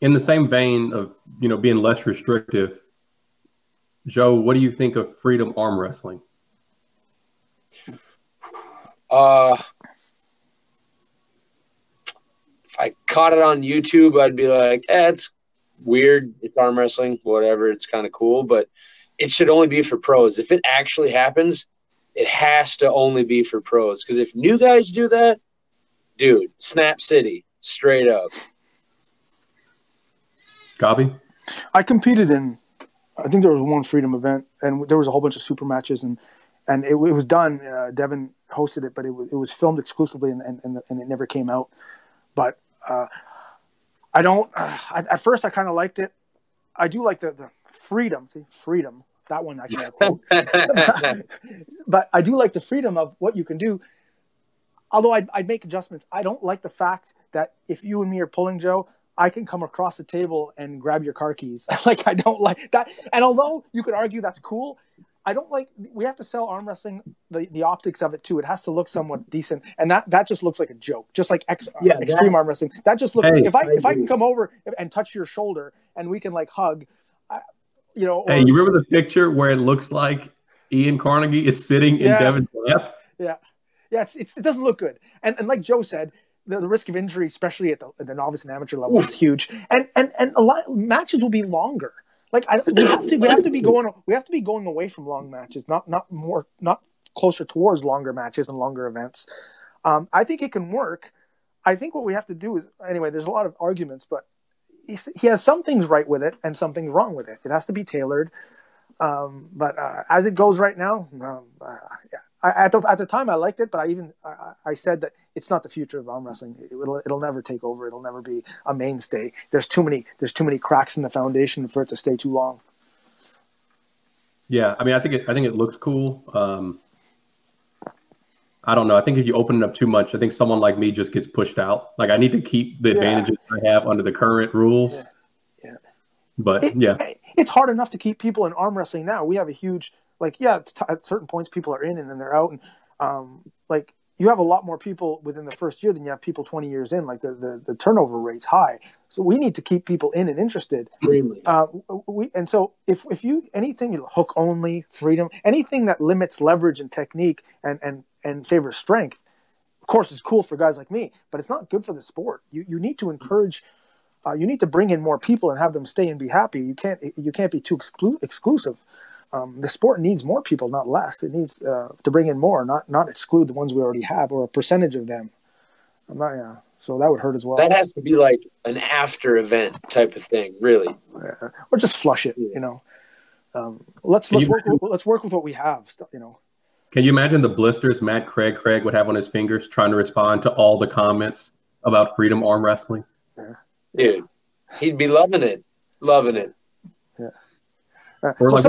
In the same vein of being less restrictive, Joe, what do you think of freedom arm wrestling? If I caught it on YouTube, I'd be like, it's weird. It's arm wrestling, whatever. It's kind of cool, but it should only be for pros. If it actually happens, it has to only be for pros. Because if new guys do that, dude, Snap City, straight up. Gobby? I competed in, I think there was one freedom event, and there was a whole bunch of super matches, and it was done. Devin hosted it, but it was filmed exclusively, and it never came out. But I don't. At first, I kind of liked it. I do like the freedom. See, freedom. That one I can't quote. But I do like the freedom of what you can do. Although I'd make adjustments. I don't like the fact that if you and me are pulling, Joe, I can come across the table and grab your car keys. Like, I don't like that. And although you could argue that's cool, I don't like, we have to sell arm wrestling, the optics of it too. It has to look somewhat decent. And that just looks like a joke, just like extreme arm wrestling. That just looks, if I can come over and touch your shoulder and we can like hug, you know. Or, hey, you remember the picture where it looks like Ian Carnegie is sitting in Devin's lap? Yeah. Yeah, it doesn't look good. And like Joe said, the risk of injury, especially at the novice and amateur level, is huge. And a lot matches will be longer. Like we have to be going away from long matches, not closer towards longer matches and longer events. I think it can work. I think what we have to do is, anyway, there's a lot of arguments, but he has some things right with it and some things wrong with it. It has to be tailored. But as it goes right now, at the time I liked it, but I said that it's not the future of arm wrestling. It'll never take over. It'll never be a mainstay. There's too many cracks in the foundation for it to stay too long. Yeah, I mean, I think it looks cool. I don't know. I think if you open it up too much, I think someone like me just gets pushed out. Like, I need to keep the advantages I have under the current rules. Yeah. But it's hard enough to keep people in arm wrestling now. We have a huge, at certain points people are in and then they're out, and you have a lot more people within the first year than you have people 20 years in. Like the turnover rate's high, so we need to keep people in and interested. Really? And so if you anything hook only, freedom, anything that limits leverage and technique and favors strength, of course, it's cool for guys like me, but it's not good for the sport. You need to encourage. You need to bring in more people and have them stay and be happy. You can't be too exclusive. The sport needs more people, not less. It needs to bring in more, not exclude the ones we already have or a percentage of them. So that would hurt as well. That has to be like an after event type of thing, really. Or just flush it, you know. Let's work with what we have, you know. Can you imagine the blisters Matt Craig would have on his fingers trying to respond to all the comments about freedom arm wrestling? Yeah. Dude, he'd be loving it. Yeah. Or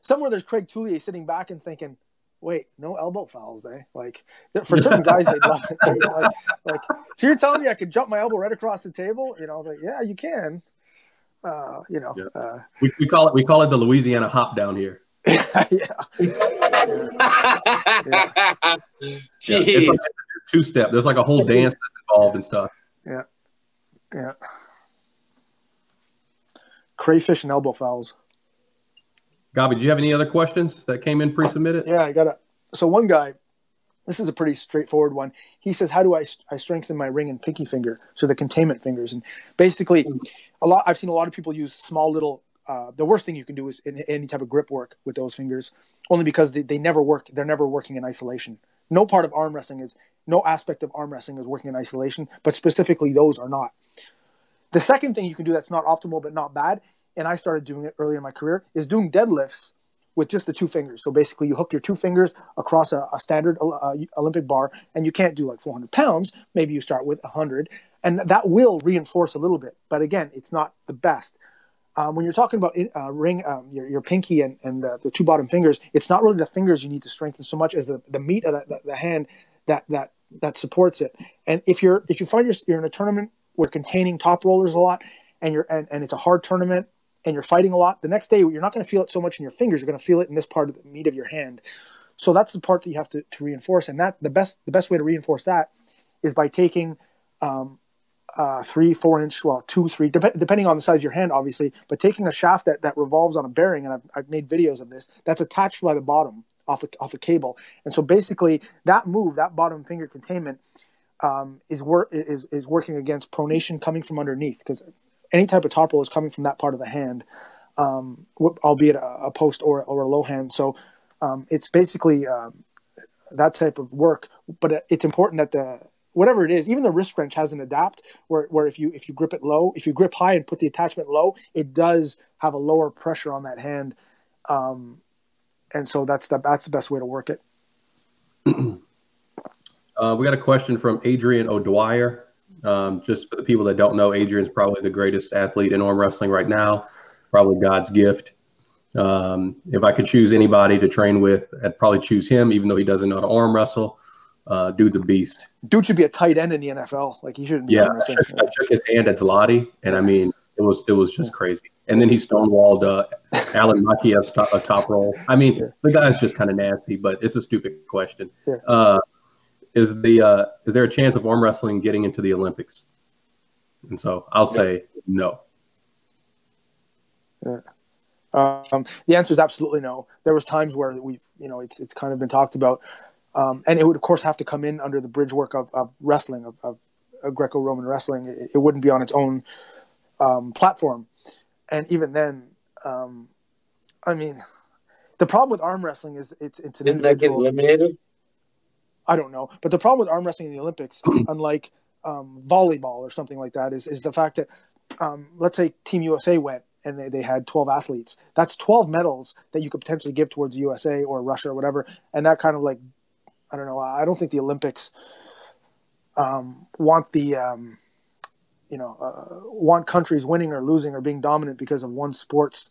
somewhere there's Craig Toulier sitting back and thinking, wait, no elbow fouls, eh? Like, for certain guys, they'd love it. Like, so you're telling me I could jump my elbow right across the table? You know, yeah, you can. We call it the Louisiana hop down here. Jeez. It's like a two-step. There's like a whole dance that's involved and stuff. Yeah. Crayfish and elbow fouls. Gobby, do you have any other questions that came in pre-submitted? Yeah, I got it. So one guy, this is a pretty straightforward one. He says, how do I strengthen my ring and pinky finger? So the containment fingers. And basically, I've seen a lot of people use small little, the worst thing you can do is any type of grip work with those fingers, only because they never work. They're never working in isolation. No aspect of arm wrestling is working in isolation, but specifically those are not. The second thing you can do that's not optimal but not bad, and I started doing it early in my career, is doing deadlifts with just the two fingers. So basically you hook your two fingers across a standard Olympic bar, and you can't do like 400 pounds. Maybe you start with 100, and that will reinforce a little bit. But again, it's not the best. When you're talking about your pinky and the two bottom fingers, it's not really the fingers you need to strengthen so much as the meat of the hand that supports it. And if you find you're in a tournament where containing top rollers a lot, and it's a hard tournament, and you're fighting a lot, the next day you're not going to feel it so much in your fingers. You're going to feel it in this part of the meat of your hand. So that's the part that you have to reinforce. And that the best way to reinforce that is by taking 3, 4 inch, 2, 3, depending on the size of your hand, obviously, but taking a shaft that revolves on a bearing, and I've made videos of this, that's attached by the bottom off a cable. And so basically that move, that bottom finger containment, is working against pronation coming from underneath, because any type of top roll is coming from that part of the hand, albeit a post or a low hand. So it's basically that type of work, but it's important that whatever it is, even the wrist wrench has an adapt where if you grip it low, if you grip high and put the attachment low, it does have a lower pressure on that hand. And so that's the best way to work it. We got a question from Adrian O'Dwyer. Just for the people that don't know, Adrian's probably the greatest athlete in arm wrestling right now. probably God's gift. If I could choose anybody to train with, I'd probably choose him, even though he doesn't know how to arm wrestle. Dude's a beast. Dude should be a tight end in the NFL. Like, he shouldn't be arm wrestling. I shook his hand at Zlotty, and I mean, it was just crazy. And then he stonewalled Alan Makiev's top roll. I mean, the guy's just kind of nasty, but it's a stupid question. Is there a chance of arm wrestling getting into the Olympics? And so I'll say no. The answer is absolutely no. There was times where it's kind of been talked about, and it would of course have to come in under the bridge work of wrestling, of Greco-Roman wrestling. It wouldn't be on its own platform, and even then, I mean, the problem with arm wrestling is it's an Didn't that get eliminated? I don't know, but the problem with arm wrestling in the Olympics, unlike volleyball or something like that, is the fact that let's say Team USA went and they had 12 athletes. That's 12 medals that you could potentially give towards the USA or Russia or whatever, and that kind of like, I don't know. I don't think the Olympics want want countries winning or losing or being dominant because of one sport's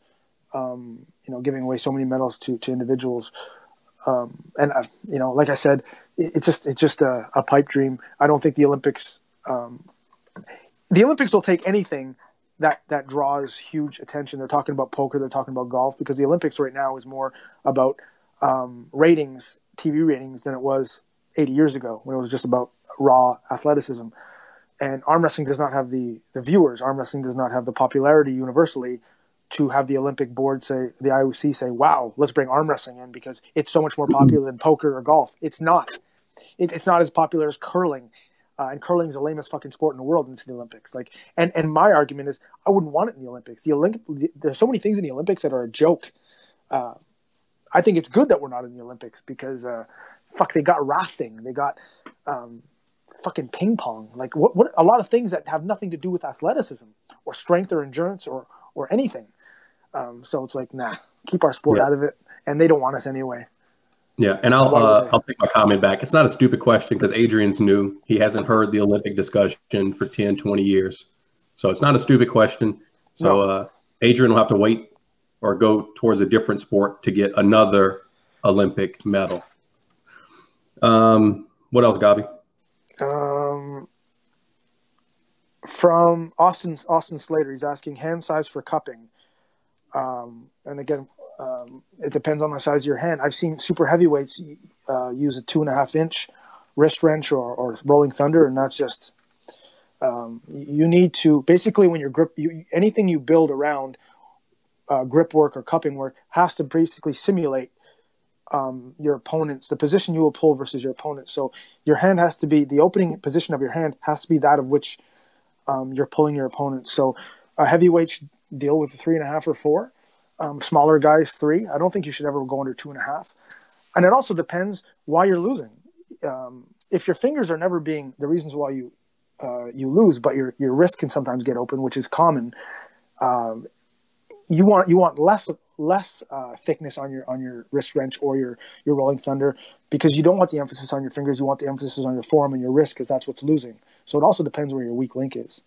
giving away so many medals to individuals. And like I said, it's just a pipe dream. I don't think the Olympics will take anything that draws huge attention. They're talking about poker, they're talking about golf, because the Olympics right now is more about ratings, TV ratings, than it was 80 years ago when it was just about raw athleticism. And arm wrestling does not have the viewers. Arm wrestling does not have the popularity universally to have the Olympic board say, the IOC say, wow, let's bring arm wrestling in because it's so much more popular than poker or golf. It's not. It's not as popular as curling. And curling is the lamest fucking sport in the world into the Olympics. Like, and my argument is, I wouldn't want it in the Olympics. There's so many things in the Olympics that are a joke. I think it's good that we're not in the Olympics because, they got rafting, they got fucking ping pong. Like, what a lot of things that have nothing to do with athleticism or strength or endurance or anything. So it's like, nah, keep our sport out of it, and they don't want us anyway. Yeah, and I'll take my comment back. It's not a stupid question because Adrian's new. He hasn't heard the Olympic discussion for 10, 20 years. So it's not a stupid question. So Adrian will have to wait or go towards a different sport to get another Olympic medal. What else, Gobby? From Austin Slater, he's asking hand size for cupping. And again, it depends on the size of your hand. I've seen super heavyweights use a 2.5-inch wrist wrench or rolling thunder, and that's just you need to basically, when your grip, anything you build around grip work or cupping work has to basically simulate your opponent's, the position you will pull versus your opponent. So your hand has to be, the opening position of your hand has to be that of which you're pulling your opponent. So heavyweights deal with 3.5 or 4. Smaller guys 3. I don't think you should ever go under 2.5. And it also depends why you're losing. If your fingers are never being the reasons why you lose, but your wrist can sometimes get open, which is common. You want less thickness on your wrist wrench or your rolling thunder, because you don't want the emphasis on your fingers. You want the emphasis on your forearm and your wrist, because that's what's losing. So it also depends where your weak link is.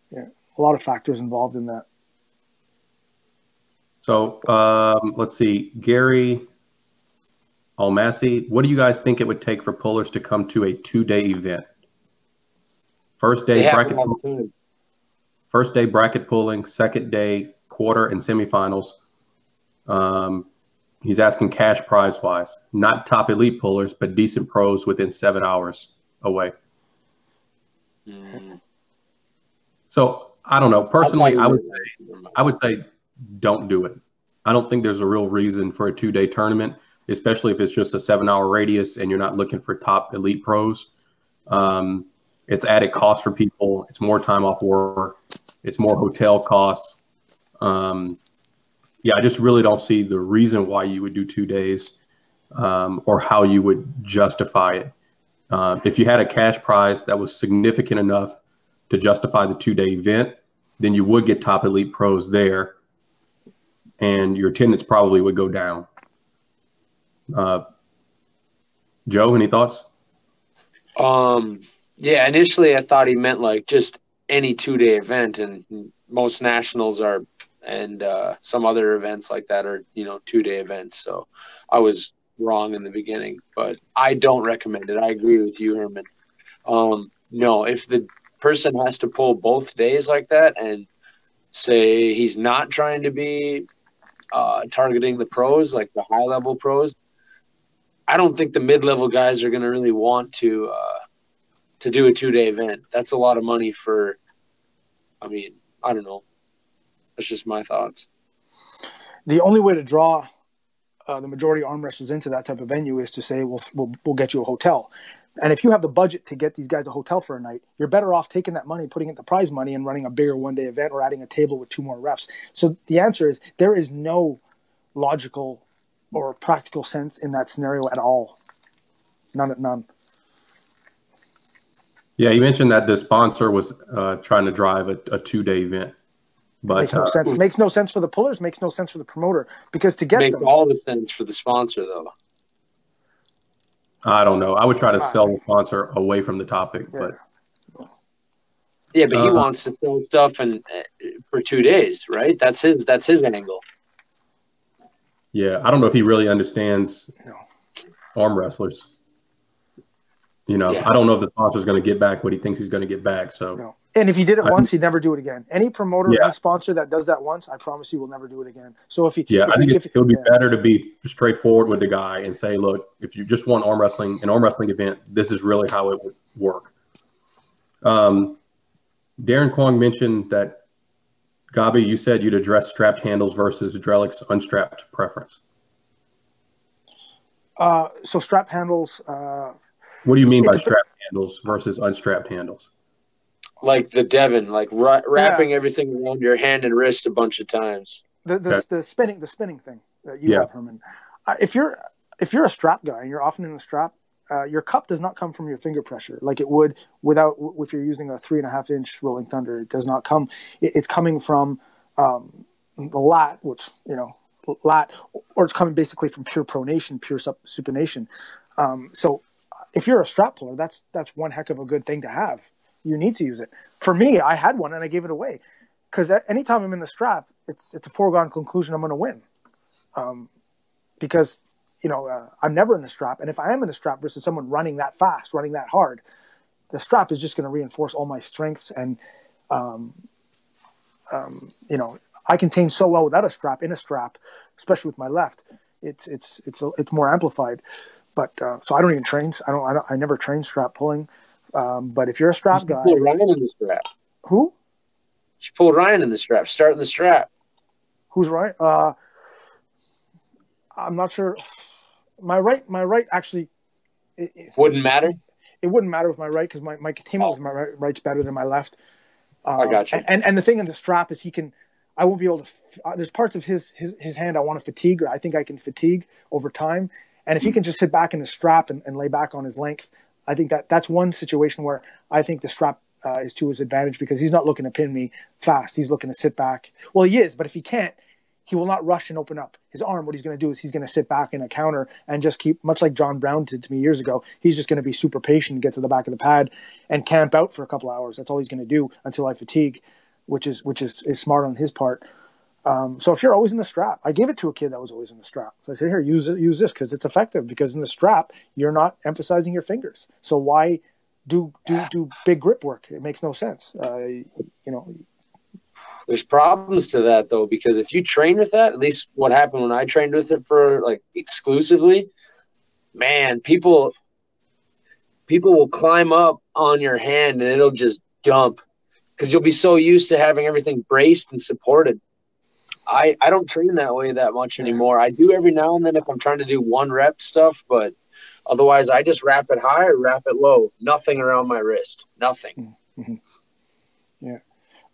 Yeah, a lot of factors involved in that. So let's see, Gary Almasi, what do you guys think it would take for pullers to come to a 2-day event? First day bracket pulling, second day quarter and semifinals. He's asking cash prize wise, not top elite pullers, but decent pros within 7 hours away. So I don't know. Personally, I would say don't do it. I don't think there's a real reason for a 2-day tournament, especially if it's just a 7-hour radius and you're not looking for top elite pros. It's added cost for people. It's more time off work. It's more hotel costs. I just really don't see the reason why you would do 2 days or how you would justify it. If you had a cash prize that was significant enough to justify the 2-day event, then you would get top elite pros there, and your attendance probably would go down. Joe, any thoughts? Yeah, initially I thought he meant like just any 2-day event, and most nationals are and some other events like that are 2-day events. So I was wrong in the beginning, but I don't recommend it. I agree with you, Herman. No, if the person has to pull both days like that, and say he's not trying to be targeting the pros, like the high level pros, I don't think the mid-level guys are going to really want to do a 2-day event. That's a lot of money for, I don't know. That's just my thoughts. The only way to draw the majority of arm wrestlers into that type of venue is to say, we'll get you a hotel. And if you have the budget to get these guys a hotel for a night, you're better off taking that money, putting it into prize money, and running a bigger one-day event or adding a table with 2 more refs. So the answer is there is no logical or practical sense in that scenario at all. None. Yeah, you mentioned that the sponsor was trying to drive a 2-day event. But makes no sense. It makes no sense for the pullers, makes no sense for the promoter. Because to get makes all the sense for the sponsor, though. I don't know. I would try to sell the sponsor away from the topic, but he wants to sell stuff and for 2 days, right? That's his angle. Yeah, I don't know if he really understands arm wrestlers. I don't know if the sponsor's going to get back what he thinks he's going to get back. So, no. And if he did it once, he'd never do it again. Any promoter, any sponsor that does that once, I promise you will never do it again. So if he, I think it would be better to be straightforward with the guy and say, look, if you just want an arm wrestling event, this is really how it would work. Darren Kwong mentioned that, Gobby, you said you'd address strapped handles versus Drelic's unstrapped preference. So strap handles. What do you mean by strapped handles versus unstrapped handles? Like the Devon, like wrapping everything around your hand and wrist a bunch of times. The spinning thing that you have, Herman. If you're a strap guy and you're often in the strap, your cup does not come from your finger pressure like it would if you're using a 3.5-inch Rolling Thunder. It does not come. It's coming from the lat, which or it's coming basically from pure pronation, pure supination. So if you're a strap puller, that's one heck of a good thing to have. You need to use it. For me, I had one and I gave it away because anytime I'm in the strap, it's a foregone conclusion I'm going to win. Because I'm never in the strap, and if I am in the strap versus someone running that fast, running that hard, the strap is just going to reinforce all my strengths, and I contain so well without a strap. In a strap, especially with my left, it's more amplified. But so I don't even train. I never train strap pulling. But if you're a strap guy, pull Ryan in the strap. Who? You pull Ryan in the strap. Start in the strap. Who's right? I'm not sure. My right actually. Wouldn't matter. It wouldn't matter with my right because my teammate with my right's better than my left. I got you. And the thing in the strap is I won't be able to. There's parts of his hand I want to fatigue, or I think I can fatigue over time. And if he can just sit back in the strap and lay back on his length, I think that's one situation where I think the strap is to his advantage because he's not looking to pin me fast. He's looking to sit back. Well, he is, but if he can't, he will not rush and open up his arm. What he's going to do is he's going to sit back in a counter and just keep, much like John Brown did to me years ago, he's just going to be super patient, get to the back of the pad and camp out for a couple of hours. That's all he's going to do until I fatigue, which is smart on his part. So if you're always in the strap, I gave it to a kid that was always in the strap. So I said, here, use this because it's effective. Because in the strap, you're not emphasizing your fingers. So why do big grip work? It makes no sense. There's problems to that though, because if you train with that, at least what happened when I trained with it for like exclusively, man, people will climb up on your hand and it'll just dump because you'll be so used to having everything braced and supported. I don't train that way that much anymore. I do every now and then if I'm trying to do 1 rep stuff, but otherwise I just wrap it high or wrap it low. Nothing around my wrist. Nothing. Mm-hmm. Yeah.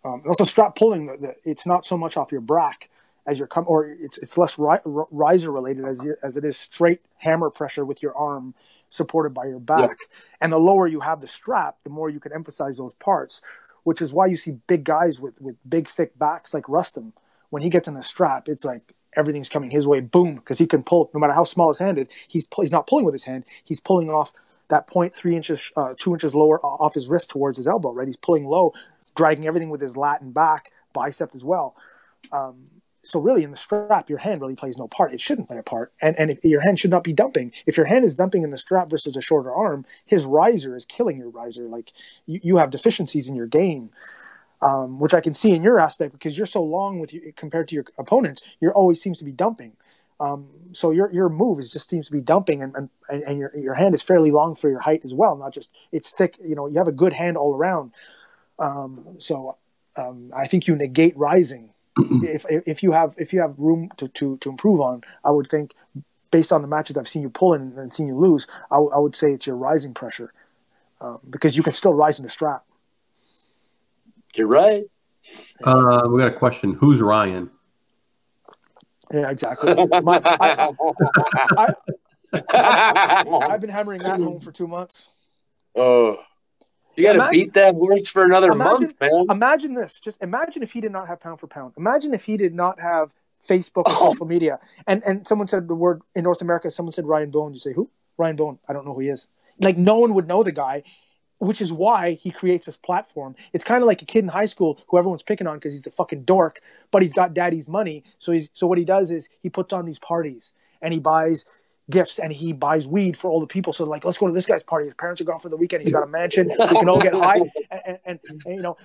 Also, strap pulling, it's not so much off your brack as your or it's less riser related as it is straight hammer pressure with your arm supported by your back. Yep. And the lower you have the strap, the more you can emphasize those parts, which is why you see big guys with big thick backs like Rustum. When he gets in the strap, it's like everything's coming his way, boom, because he can pull, no matter how small his hand is, he's not pulling with his hand, he's pulling off that 0.3 inches, 2 inches lower off his wrist towards his elbow, right? He's pulling low, dragging everything with his lat and back, bicep as well. So really, in the strap, your hand really plays no part. It shouldn't play a part, and if your hand should not be dumping. If your hand is dumping in the strap versus a shorter arm, his riser is killing your riser. Like you have deficiencies in your game, which I can see in your aspect because you're so long with you compared to your opponents. You're always seems to be dumping. So your move just seems to be dumping, and your hand is fairly long for your height as well. Not just it's thick. You have a good hand all around. So I think you negate rising. If you have room to improve on, I would think, based on the matches I've seen you pull in and seen you lose, I would say it's your rising pressure, because you can still rise in the strap. You're right. We got a question. Who's Ryan? Yeah, exactly. I've been hammering that home for 2 months. Oh. You got to beat that horse for another month, man. Imagine this. Just imagine if he did not have pound for pound. Imagine if he did not have Facebook or social media. And someone said the word in North America, someone said Ryan Bowen. You say, who? Ryan Bowen. I don't know who he is. Like, no one would know the guy, which is why he creates this platform. It's kind of like a kid in high school who everyone's picking on because he's a fucking dork, but he's got daddy's money. So what he does is he puts on these parties and he buys gifts and he buys weed for all the people. So like, let's go to this guy's party. His parents are gone for the weekend. He's got a mansion. We can all get high. And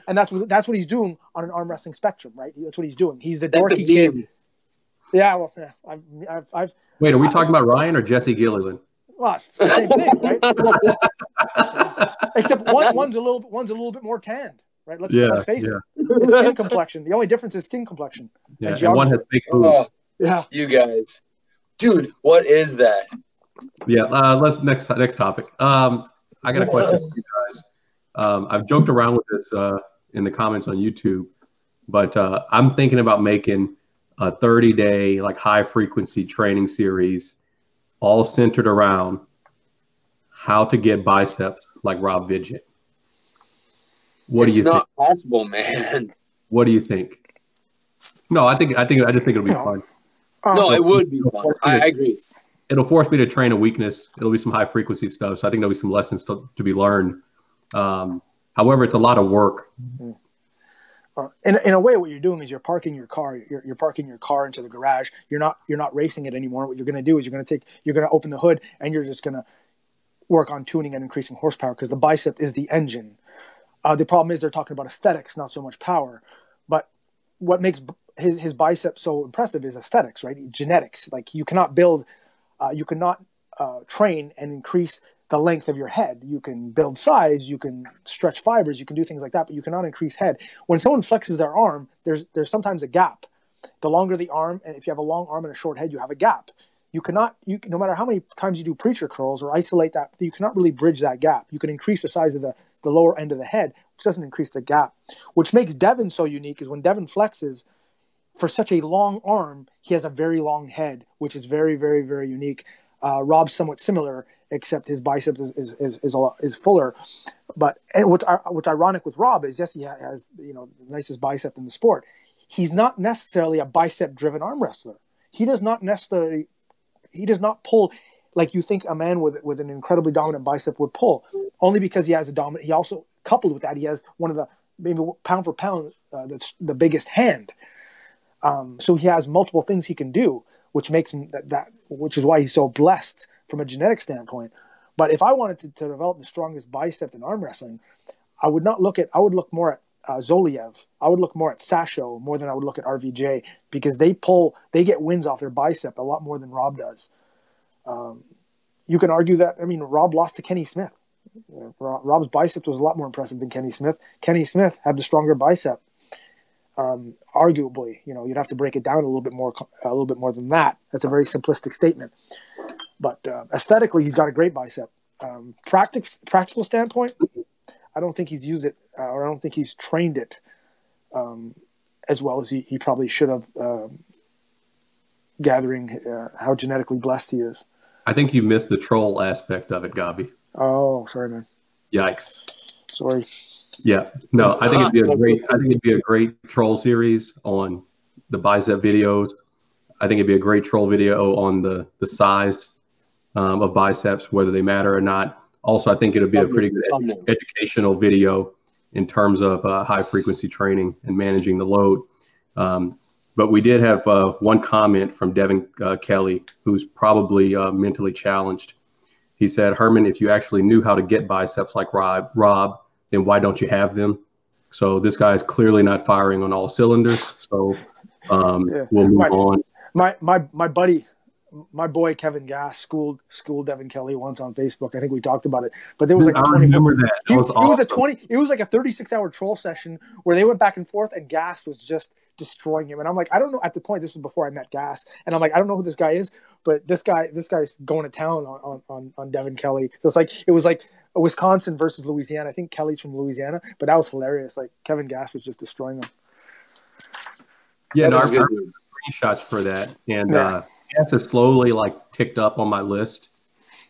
that's what he's doing on an arm wrestling spectrum, right? That's what he's doing. He's the dorky kid. Yeah. Well, yeah. Wait, are we talking about Ryan or Jesse Gilliland? Well, it's the same thing, right? Except one's a little bit more tanned, right? Let's face it. It's skin complexion. The only difference is skin complexion. Yeah, and one has big boobs. Yeah. You guys. Dude, what is that? Yeah, let's next topic. I got a question for you guys. I've joked around with this in the comments on YouTube, but I'm thinking about making a 30-day like high frequency training series, all centered around how to get biceps like Rob Vidget. What do you think? It's not possible, man. What do you think? No, I just think it'll be fun. No, it would be fun. I agree. It'll force me to train a weakness. It'll be some high frequency stuff. So I think there'll be some lessons to be learned. However, it's a lot of work. In a way, what you're doing is you're parking your car. You're parking your car into the garage. You're not racing it anymore. What you're going to do is you're going to open the hood and you're just going to work on tuning and increasing horsepower because the bicep is the engine. The problem is they're talking about aesthetics, not so much power. But what makes his bicep so impressive is aesthetics, right? Genetics. Like you cannot train and increase the length of your head. You can build size, you can stretch fibers, you can do things like that, but you cannot increase head. When someone flexes their arm, there's sometimes a gap. The longer the arm, and if you have a long arm and a short head, you have a gap. No matter how many times you do preacher curls or isolate that, you cannot really bridge that gap. You can increase the size of the lower end of the head, which doesn't increase the gap. Which makes Devin so unique is when Devin flexes, for such a long arm, he has a very long head, which is very, very, very unique. Rob's somewhat similar, except his biceps is fuller. But what's ironic with Rob is, yes, he has the nicest bicep in the sport. He's not necessarily a bicep-driven arm wrestler. He does not pull like you think a man with an incredibly dominant bicep would pull. Only because he has a dominant. He also, coupled with that, he has one of the maybe pound for pound that's the biggest hand. So he has multiple things he can do, which makes him which is why he's so blessed from a genetic standpoint. But if I wanted to develop the strongest bicep in arm wrestling, I would look more at Zoliev. I would look more at Sasho more than I would look at RVJ because they get wins off their bicep a lot more than Rob does. You can argue that, Rob lost to Kenny Smith. Rob's bicep was a lot more impressive than Kenny Smith. Kenny Smith had the stronger bicep. Arguably, you'd have to break it down a little bit more than that. That's a very simplistic statement. But aesthetically, he's got a great bicep. Practical standpoint, I don't think he's used it, or I don't think he's trained it as well as he probably should have, gathering how genetically blessed he is. I think you missed the troll aspect of it, Gobby. Oh, sorry, man. Yikes. Sorry. Yeah, no, I think it'd be a great troll series on the bicep videos. I think it'd be a great troll video on the size of biceps, whether they matter or not. Also, I think it'll be a pretty good educational video in terms of high frequency training and managing the load. But we did have one comment from Devin Kelly, who's probably mentally challenged. He said, Herman, if you actually knew how to get biceps like Rob, then why don't you have them? So this guy is clearly not firing on all cylinders. So we'll move on. My buddy, my boy Kevin Gass schooled Devin Kelly once on Facebook. I think we talked about it. But there was like I remember that. That was awesome. It was like a 36-hour troll session where they went back and forth, and Gass was just destroying him. And I'm like, I don't know. At the point, this was before I met Gass, and I'm like, I don't know who this guy is, but this guy's going to town on Devin Kelly. So it was like Wisconsin versus Louisiana. I think Kelly's from Louisiana, but that was hilarious. Like Kevin Gass was just destroying him. Yeah, no, I remember screenshots for that, and Gass has slowly like ticked up on my list.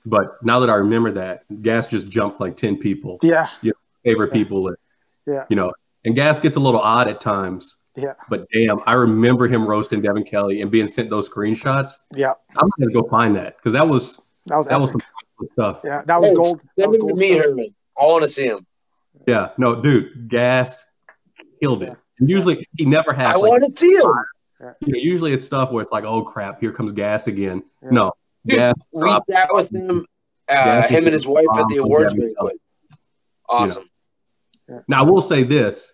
But now that I remember that, Gass just jumped like 10 people. Yeah, favorite people list. Yeah, and Gass gets a little odd at times. Yeah. But damn, I remember him roasting Devin Kelly and being sent those screenshots. Yeah. I'm gonna go find that because that was some stuff. Yeah, that was gold. Send him to me, Herman. I want to see him. Yeah, no, dude, Gass killed it. And usually he never has. I want to see him. Usually it's stuff where it's like, oh crap, here comes Gass again. Yeah. No, dude, Gass. We sat with him, him and his wife at the awards banquet. Awesome. Now I will say this.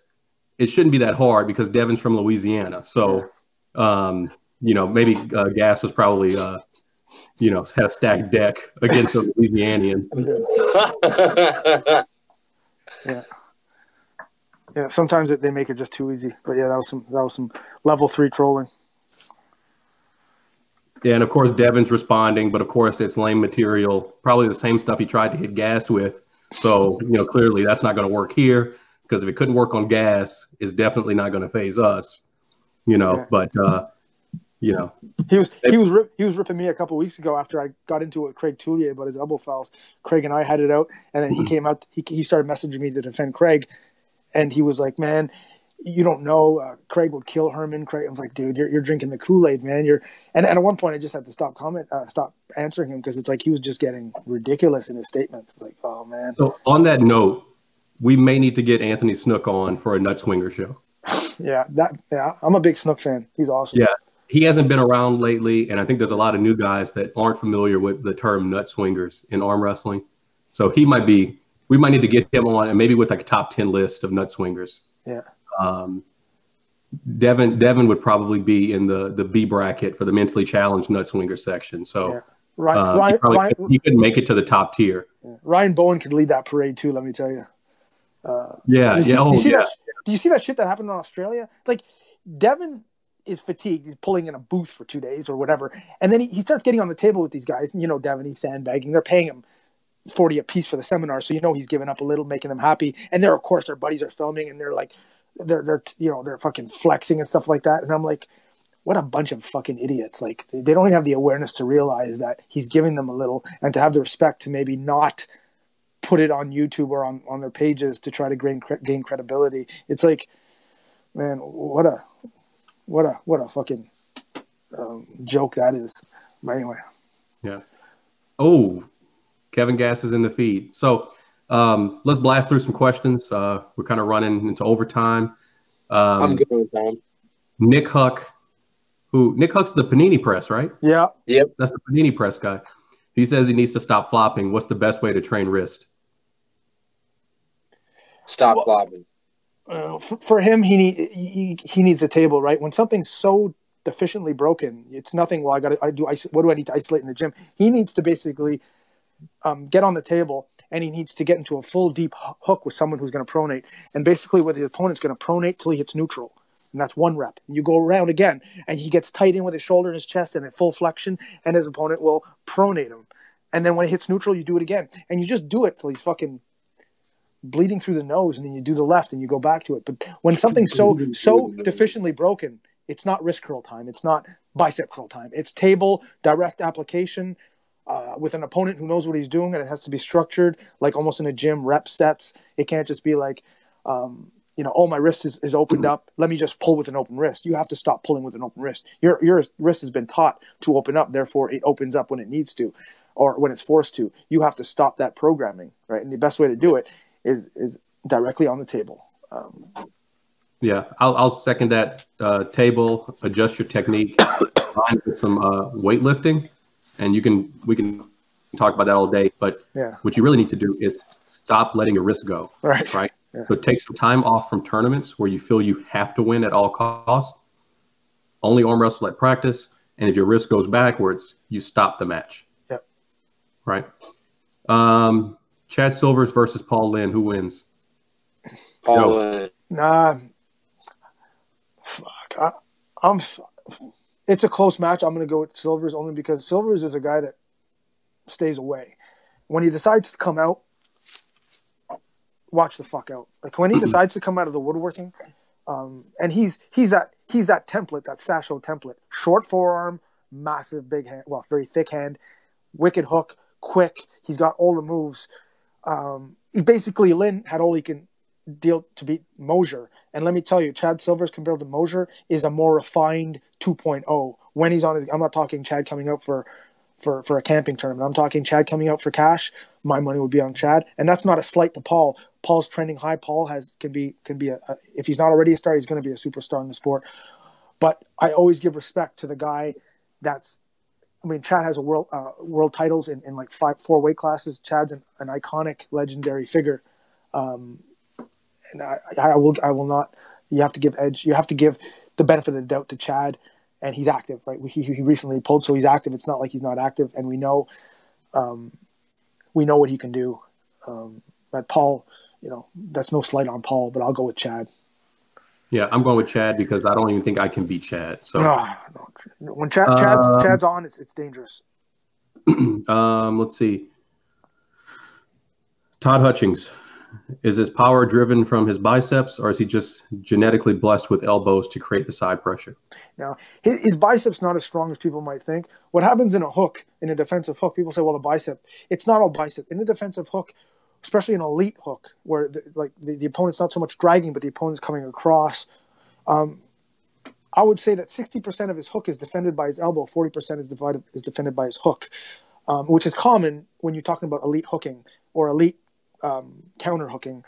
It shouldn't be that hard because Devin's from Louisiana. So, maybe Gass was probably, had a stacked deck against a Louisianian. Yeah. Sometimes they make it just too easy. But yeah, that was some level 3 trolling. Yeah, and of course Devin's responding, but of course it's lame material. Probably the same stuff he tried to hit Gass with. So, clearly that's not going to work here. Because if it couldn't work on Gass, it's definitely not going to phase us, But he was ripping me a couple of weeks ago after I got into it with Craig Toulier about his elbow fouls. Craig and I had it out, and then he came out. He started messaging me to defend Craig, and he was like, "Man, you don't know. Craig would kill Herman." Craig, I was like, "Dude, you're drinking the Kool-Aid, man." And at one point, I just had to stop answering him because it's like he was just getting ridiculous in his statements. It's like, oh man. So on that note. We may need to get Anthony Snook on for a Nut Swinger show. I'm a big Snook fan. He's awesome. Yeah, he hasn't been around lately, and I think there's a lot of new guys that aren't familiar with the term nut swingers in arm wrestling. So we might need to get him on, and maybe with like a top 10 list of nut swingers. Yeah. Devin would probably be in the B bracket for the mentally challenged nut swinger section. So he couldn't make it to the top tier. Yeah. Ryan Bowen could lead that parade too. Let me tell you. Do you see that shit that happened in Australia? Like, Devin is fatigued. He's pulling in a booth for 2 days or whatever. And then he starts getting on the table with these guys. And, Devin, he's sandbagging. They're paying him $40 a piece for the seminar. So, he's giving up a little, making them happy. And of course, their buddies are filming and they're like, they're fucking flexing and stuff like that. And I'm like, what a bunch of fucking idiots. Like, they don't even have the awareness to realize that he's giving them a little and to have the respect to maybe not put it on YouTube or on their pages to try to gain credibility. It's like, man, what a fucking joke that is. But anyway. Yeah. Oh, Kevin Gass is in the feed. So let's blast through some questions. We're kind of running into overtime. I'm good with time. Nick Huck's the Panini Press, right? Yeah. Yep. That's the Panini Press guy. He says he needs to stop flopping. What's the best way to train wrist? Stop flopping. For him, he needs a table, right? When something's so deficiently broken, it's nothing. Well, what do I need to isolate in the gym? He needs to basically get on the table, and he needs to get into a full deep hook with someone who's going to pronate. And basically, where the opponent's going to pronate till he hits neutral, and that's 1 rep. And you go around again, and he gets tight in with his shoulder and his chest, and at full flexion, and his opponent will pronate him. And then when he hits neutral, you do it again, and you just do it till he's fucking bleeding through the nose, and then you do the left and you go back to it. But when something's so deficiently broken, it's not wrist curl time. It's not bicep curl time. It's table direct application with an opponent who knows what he's doing, and it has to be structured like almost in a gym, rep sets. It can't just be like, my wrist is opened up. Let me just pull with an open wrist. You have to stop pulling with an open wrist. Your wrist has been taught to open up. Therefore, it opens up when it needs to or when it's forced to. You have to stop that programming, right? And the best way to do it is directly on the table. Yeah, I'll second that. Table, adjust your technique, combine with some weightlifting, and we can talk about that all day. But Yeah. what you really need to do is stop letting your wrist go. Right. Right. Yeah. So take some time off from tournaments where you feel you have to win at all costs. Only arm wrestle at practice, and if your wrist goes backwards, you stop the match. Yep. Right. Chad Silvers versus Paul Linn. Who wins? Paul Linn. Nah. Fuck. It's a close match. I'm going to go with Silvers only because Silvers is a guy that stays away. When he decides to come out, watch the fuck out. Like when he decides to come out of the woodworking, and he's that template, that Sasho template. Short forearm, massive big hand, well, very thick hand, wicked hook, quick. He's got all the moves. He basically, Linn had all he can deal to beat Mosier. And let me tell you, Chad Silvers compared to Mosier is a more refined 2.0. When he's on his, I'm not talking Chad coming out for a camping tournament. I'm talking Chad coming out for cash. My money would be on Chad, and that's not a slight to Paul. Paul's trending high. Paul can be a if he's not already a star, he's going to be a superstar in the sport. But I always give respect to the guy that's. I mean, Chad has a world titles in like 4 weight classes. Chad's an iconic, legendary figure, and I will not. You have to give edge. You have to give the benefit of the doubt to Chad. And he's active, right? He recently pulled, so he's active. It's not like he's not active, and we know what he can do. But Paul, that's no slight on Paul, but I'll go with Chad. Yeah, I'm going with Chad because I don't even think I can beat Chad. So no. When Chad's on, it's dangerous. Let's see. Todd Hutchings. Is his power driven from his biceps, or is he just genetically blessed with elbows to create the side pressure? Now, his biceps not as strong as people might think. What happens in a hook, in a defensive hook, people say, well, the bicep. It's not all bicep. In a defensive hook, especially an elite hook, where the opponent's not so much dragging, but the opponent's coming across, I would say that 60% of his hook is defended by his elbow, 40% is defended by his hook, which is common when you're talking about elite hooking or elite counter hooking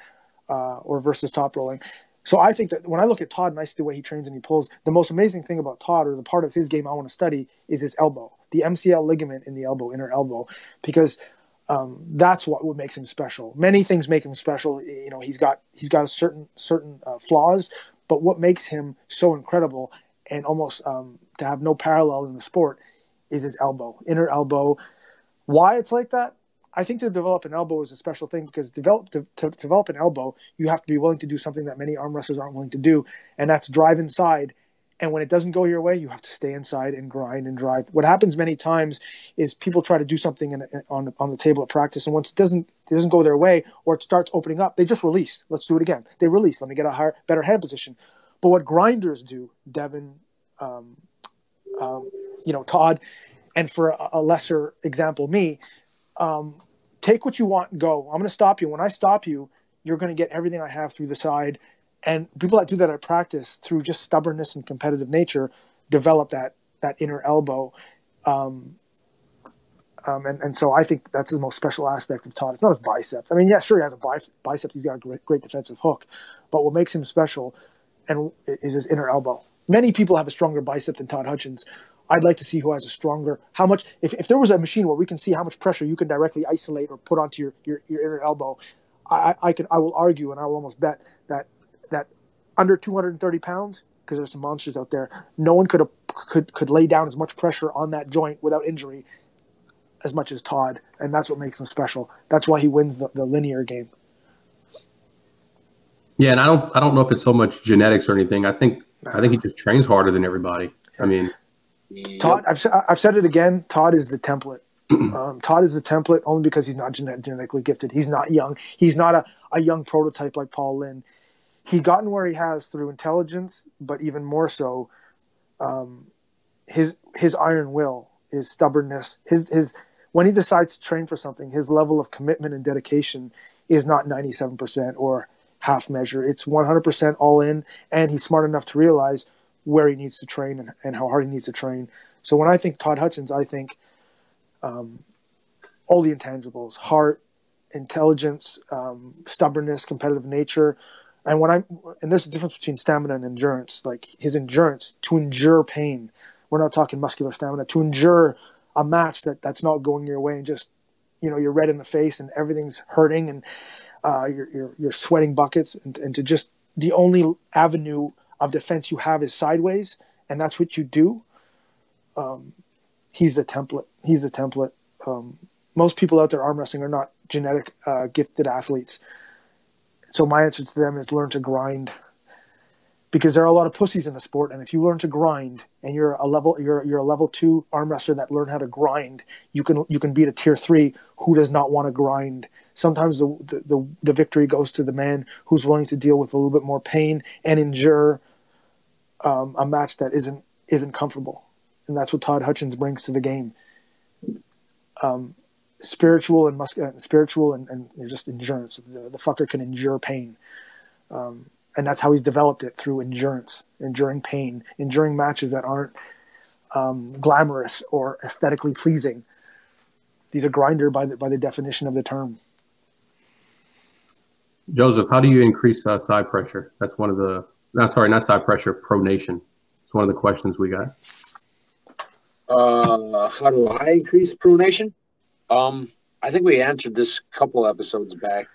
or versus top rolling. So I think that when I look at Todd and I see the way he trains and he pulls, the most amazing thing about Todd, or the part of his game I want to study, is his elbow, the MCL ligament in the elbow, inner elbow, because that's what makes him special. Many things make him special. He's got a certain flaws, but what makes him so incredible and almost to have no parallel in the sport is his elbow, inner elbow. Why it's like that? I think to develop an elbow is a special thing because to develop an elbow, you have to be willing to do something that many arm wrestlers aren't willing to do, and that's drive inside. And when it doesn't go your way, you have to stay inside and grind and drive. What happens many times is people try to do something on the table at practice, and once it doesn't go their way or it starts opening up, they just release. Let's do it again. They release. Let me get a better hand position. But what grinders do, Devin, Todd, and for a lesser example, me. Take what you want and go. I'm going to stop you. When I stop you, you're going to get everything I have through the side. And people that do that at practice through just stubbornness and competitive nature develop that inner elbow. And so I think that's the most special aspect of Todd. It's not his biceps. I mean, yeah, sure, he has a bicep. He's got a great defensive hook. But what makes him special is his inner elbow. Many people have a stronger bicep than Todd Hutchins. I'd like to see who has a stronger, how much, if there was a machine where we can see how much pressure you can directly isolate or put onto your inner elbow, I will argue and I will almost bet that under 230 pounds, because there's some monsters out there, no one could lay down as much pressure on that joint without injury as much as Todd. And that's what makes him special. That's why he wins the linear game. Yeah. And I don't know if it's so much genetics or anything. I think he just trains harder than everybody. Yeah. I mean, Todd, I've said it again. Todd is the template. Todd is the template only because he's not genetically gifted. He's not young. He's not a young prototype like Paul Linn. He gotten where he has through intelligence, but even more so, his iron will, his stubbornness, his when he decides to train for something, his level of commitment and dedication is not 97% or half measure. It's 100% all in, and he's smart enough to realize where he needs to train and how hard he needs to train. So when I think Todd Hutchins, I think all the intangibles: heart, intelligence, stubbornness, competitive nature, And there's a difference between stamina and endurance. Like his endurance, to endure pain. We're not talking muscular stamina. To endure a match that's not going your way, and just, you're red in the face and everything's hurting, and you're sweating buckets, and to just, the only avenue of defense you have is sideways, and that's what you do. He's the template. Most people out there arm wrestling are not genetic gifted athletes. So my answer to them is learn to grind, because there are a lot of pussies in the sport. And if you learn to grind, and you're a level 2 arm wrestler that learned how to grind, you can beat a tier 3 who does not want to grind. Sometimes the victory goes to the man who's willing to deal with a little bit more pain and endure a match that isn't comfortable. And that's what Todd Hutchins brings to the game. Spiritual and just endurance. The fucker can endure pain. And that's how he's developed it, through endurance, enduring pain, enduring matches that aren't glamorous or aesthetically pleasing. He's a grinder by the definition of the term. Joseph, how do you increase side pressure? That's one of the, not side pressure, pronation. It's one of the questions we got. How do I increase pronation? I think we answered this a couple episodes back.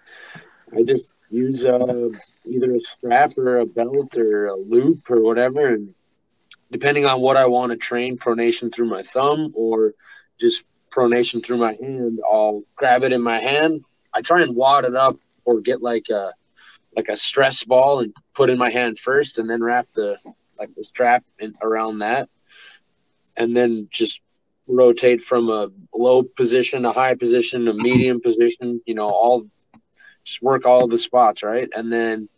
I just use either a strap or a belt or a loop or whatever, and depending on what I want to train, pronation through my thumb or just pronation through my hand, I'll grab it in my hand. I try and wad it up or get like a stress ball and put in my hand first, and then wrap the strap around that, and then just rotate from a low position, a high position, a medium position, just work all of the spots, right? And then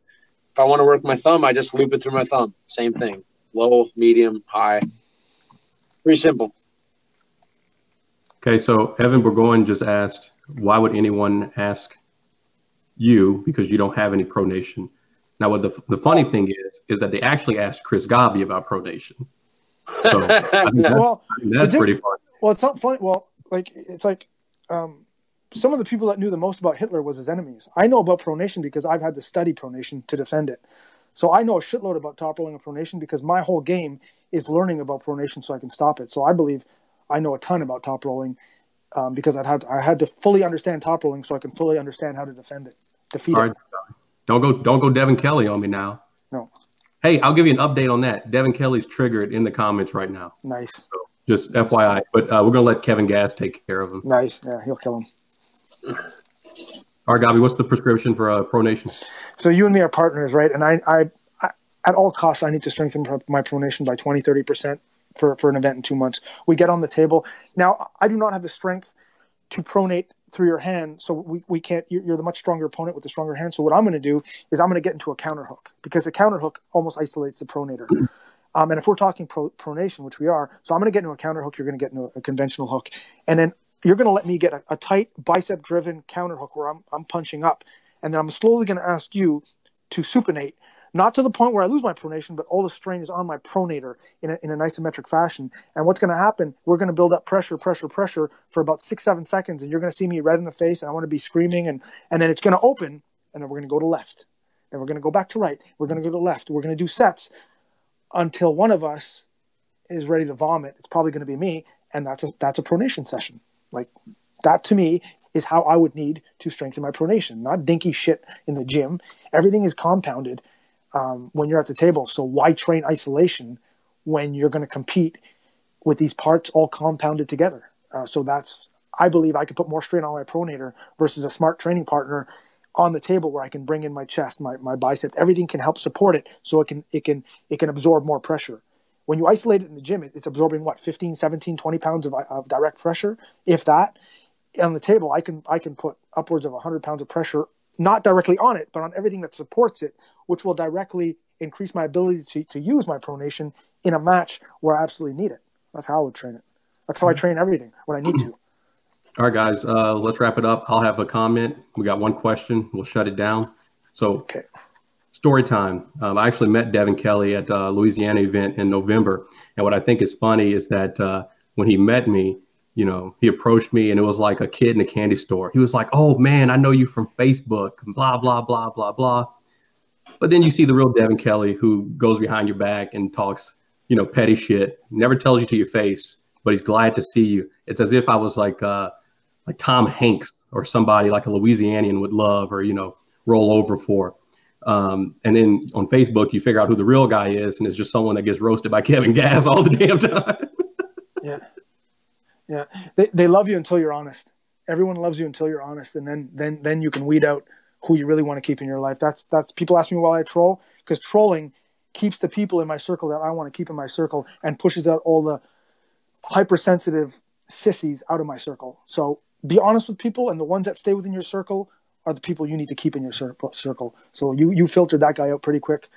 if I want to work my thumb, I just loop it through my thumb. Same thing. Low, medium, high. Pretty simple. Okay, so Evan Burgoyne just asked, why would anyone ask you, because you don't have any pronation? Now, what the funny thing is that they actually asked Chris Gobby about pronation. So I think that's pretty fun. Well, it's not funny. Well, it's like some of the people that knew the most about Hitler was his enemies. I know about pronation because I've had to study pronation to defend it. So I know a shitload about top rolling and pronation because my whole game is learning about pronation so I can stop it. So I believe I know a ton about top rolling because I had to fully understand top rolling so I can fully understand how to defend it, defeat it. Don't go Devin Kelly on me now. No. Hey, I'll give you an update on that. Devin Kelly's triggered in the comments right now. Nice. So just FYI, but we're gonna let Kevin Gass take care of him. Nice. Yeah, he'll kill him. All right, Gobby, what's the prescription for pronation? So you and me are partners, right? And I at all costs, I need to strengthen my pronation by 20, 30% for an event in 2 months. We get on the table. Now, I do not have the strength to pronate through your hand, so we can't. You're the much stronger opponent with the stronger hand. So what I'm going to do is I'm going to get into a counter hook, because the counter hook almost isolates the pronator. And if we're talking pronation, which we are, so I'm going to get into a counter hook. You're going to get into a conventional hook, and then you're going to let me get a tight bicep-driven counter hook where I'm punching up, and then I'm slowly going to ask you to supinate, not to the point where I lose my pronation, but all the strain is on my pronator in an isometric fashion. And what's going to happen, we're going to build up pressure for about 6-7 seconds, and you're going to see me red in the face, and I want to be screaming, and then it's going to open, and then we're going to go to left. Then we're going to go back to right. We're going to go to left. We're going to do sets until one of us is ready to vomit. It's probably going to be me, and that's a pronation session. Like, that to me is how I would need to strengthen my pronation, not dinky shit in the gym. Everything is compounded when you're at the table. So why train isolation when you're going to compete with these parts all compounded together? I believe I could put more strain on my pronator versus a smart training partner on the table where I can bring in my chest, my bicep. Everything can help support it so it can absorb more pressure. When you isolate it in the gym, it's absorbing 15, 17, 20 pounds of direct pressure, if that. On the table, I can put upwards of 100 pounds of pressure, not directly on it, but on everything that supports it, which will directly increase my ability to use my pronation in a match where I absolutely need it. That's how I would train it. That's how I train everything when I need to. All right, guys, let's wrap it up. I'll have a comment. We got one question. We'll shut it down. So, okay. Story time. I actually met Devin Kelly at a Louisiana event in November. And what I think is funny is that when he met me, he approached me and it was like a kid in a candy store. He was like, "Oh man, I know you from Facebook, blah, blah, blah, blah, blah." But then you see the real Devin Kelly who goes behind your back and talks, petty shit, never tells you to your face, but he's glad to see you. It's as if I was like Tom Hanks or somebody like a Louisianian would love or, roll over for. And then on Facebook, you figure out who the real guy is, and it's just someone that gets roasted by Kevin Gass all the damn time. Yeah. They love you until you're honest. Everyone loves you until you're honest, and then you can weed out who you really want to keep in your life. That's people ask me why I troll, because trolling keeps the people in my circle that I want to keep in my circle and pushes out all the hypersensitive sissies out of my circle. So be honest with people, and the ones that stay within your circle are the people you need to keep in your circle. So you filtered that guy out pretty quick.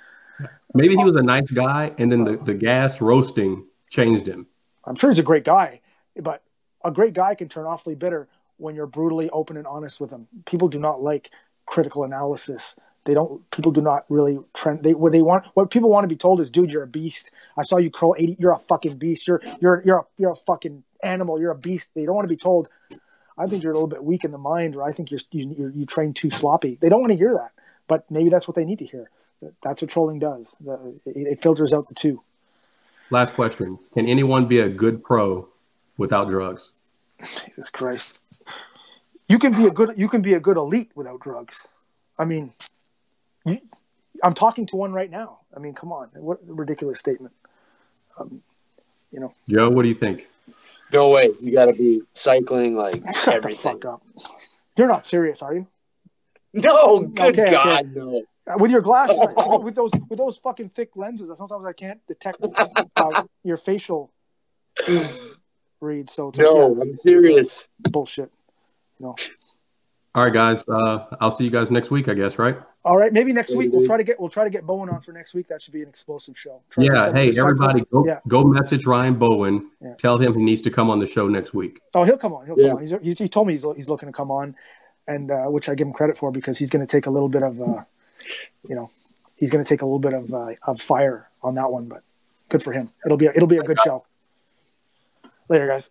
Maybe he was a nice guy, and then the gas roasting changed him. I'm sure he's a great guy, but a great guy can turn awfully bitter when you're brutally open and honest with them. People do not like critical analysis. People do not really trend. What people want to be told is, dude, you're a beast. I saw you curl 80. You're a fucking beast. You're a fucking animal. You're a beast. They don't want to be told, I think you're a little bit weak in the mind, or I think you train too sloppy. They don't want to hear that, but maybe that's what they need to hear. That's what trolling does. It filters out the two. Last question. Can anyone be a good pro without drugs? Jesus Christ. You can be a good elite without drugs. I mean, I'm talking to one right now. I mean, come on. What a ridiculous statement. Joe, what do you think? No way. You got to be cycling like Shut everything. the fuck up. You're not serious, are you? No, good Okay, God, no. With your glasses, with those fucking thick lenses, sometimes I can't detect your facial reads. So it's I'm serious. Bullshit. All right, guys. I'll see you guys next week, I guess, right? All right, maybe next week we'll try to get Bowen on for next week. That should be an explosive show. Hey, everybody, go message Ryan Bowen. Yeah. Tell him he needs to come on the show next week. Oh, he'll come on. He'll come on. He told me he's looking to come on, and which I give him credit for, because he's going to take a little bit of he's going to take a little bit of fire on that one. But good for him. It'll be a good show. Later, guys.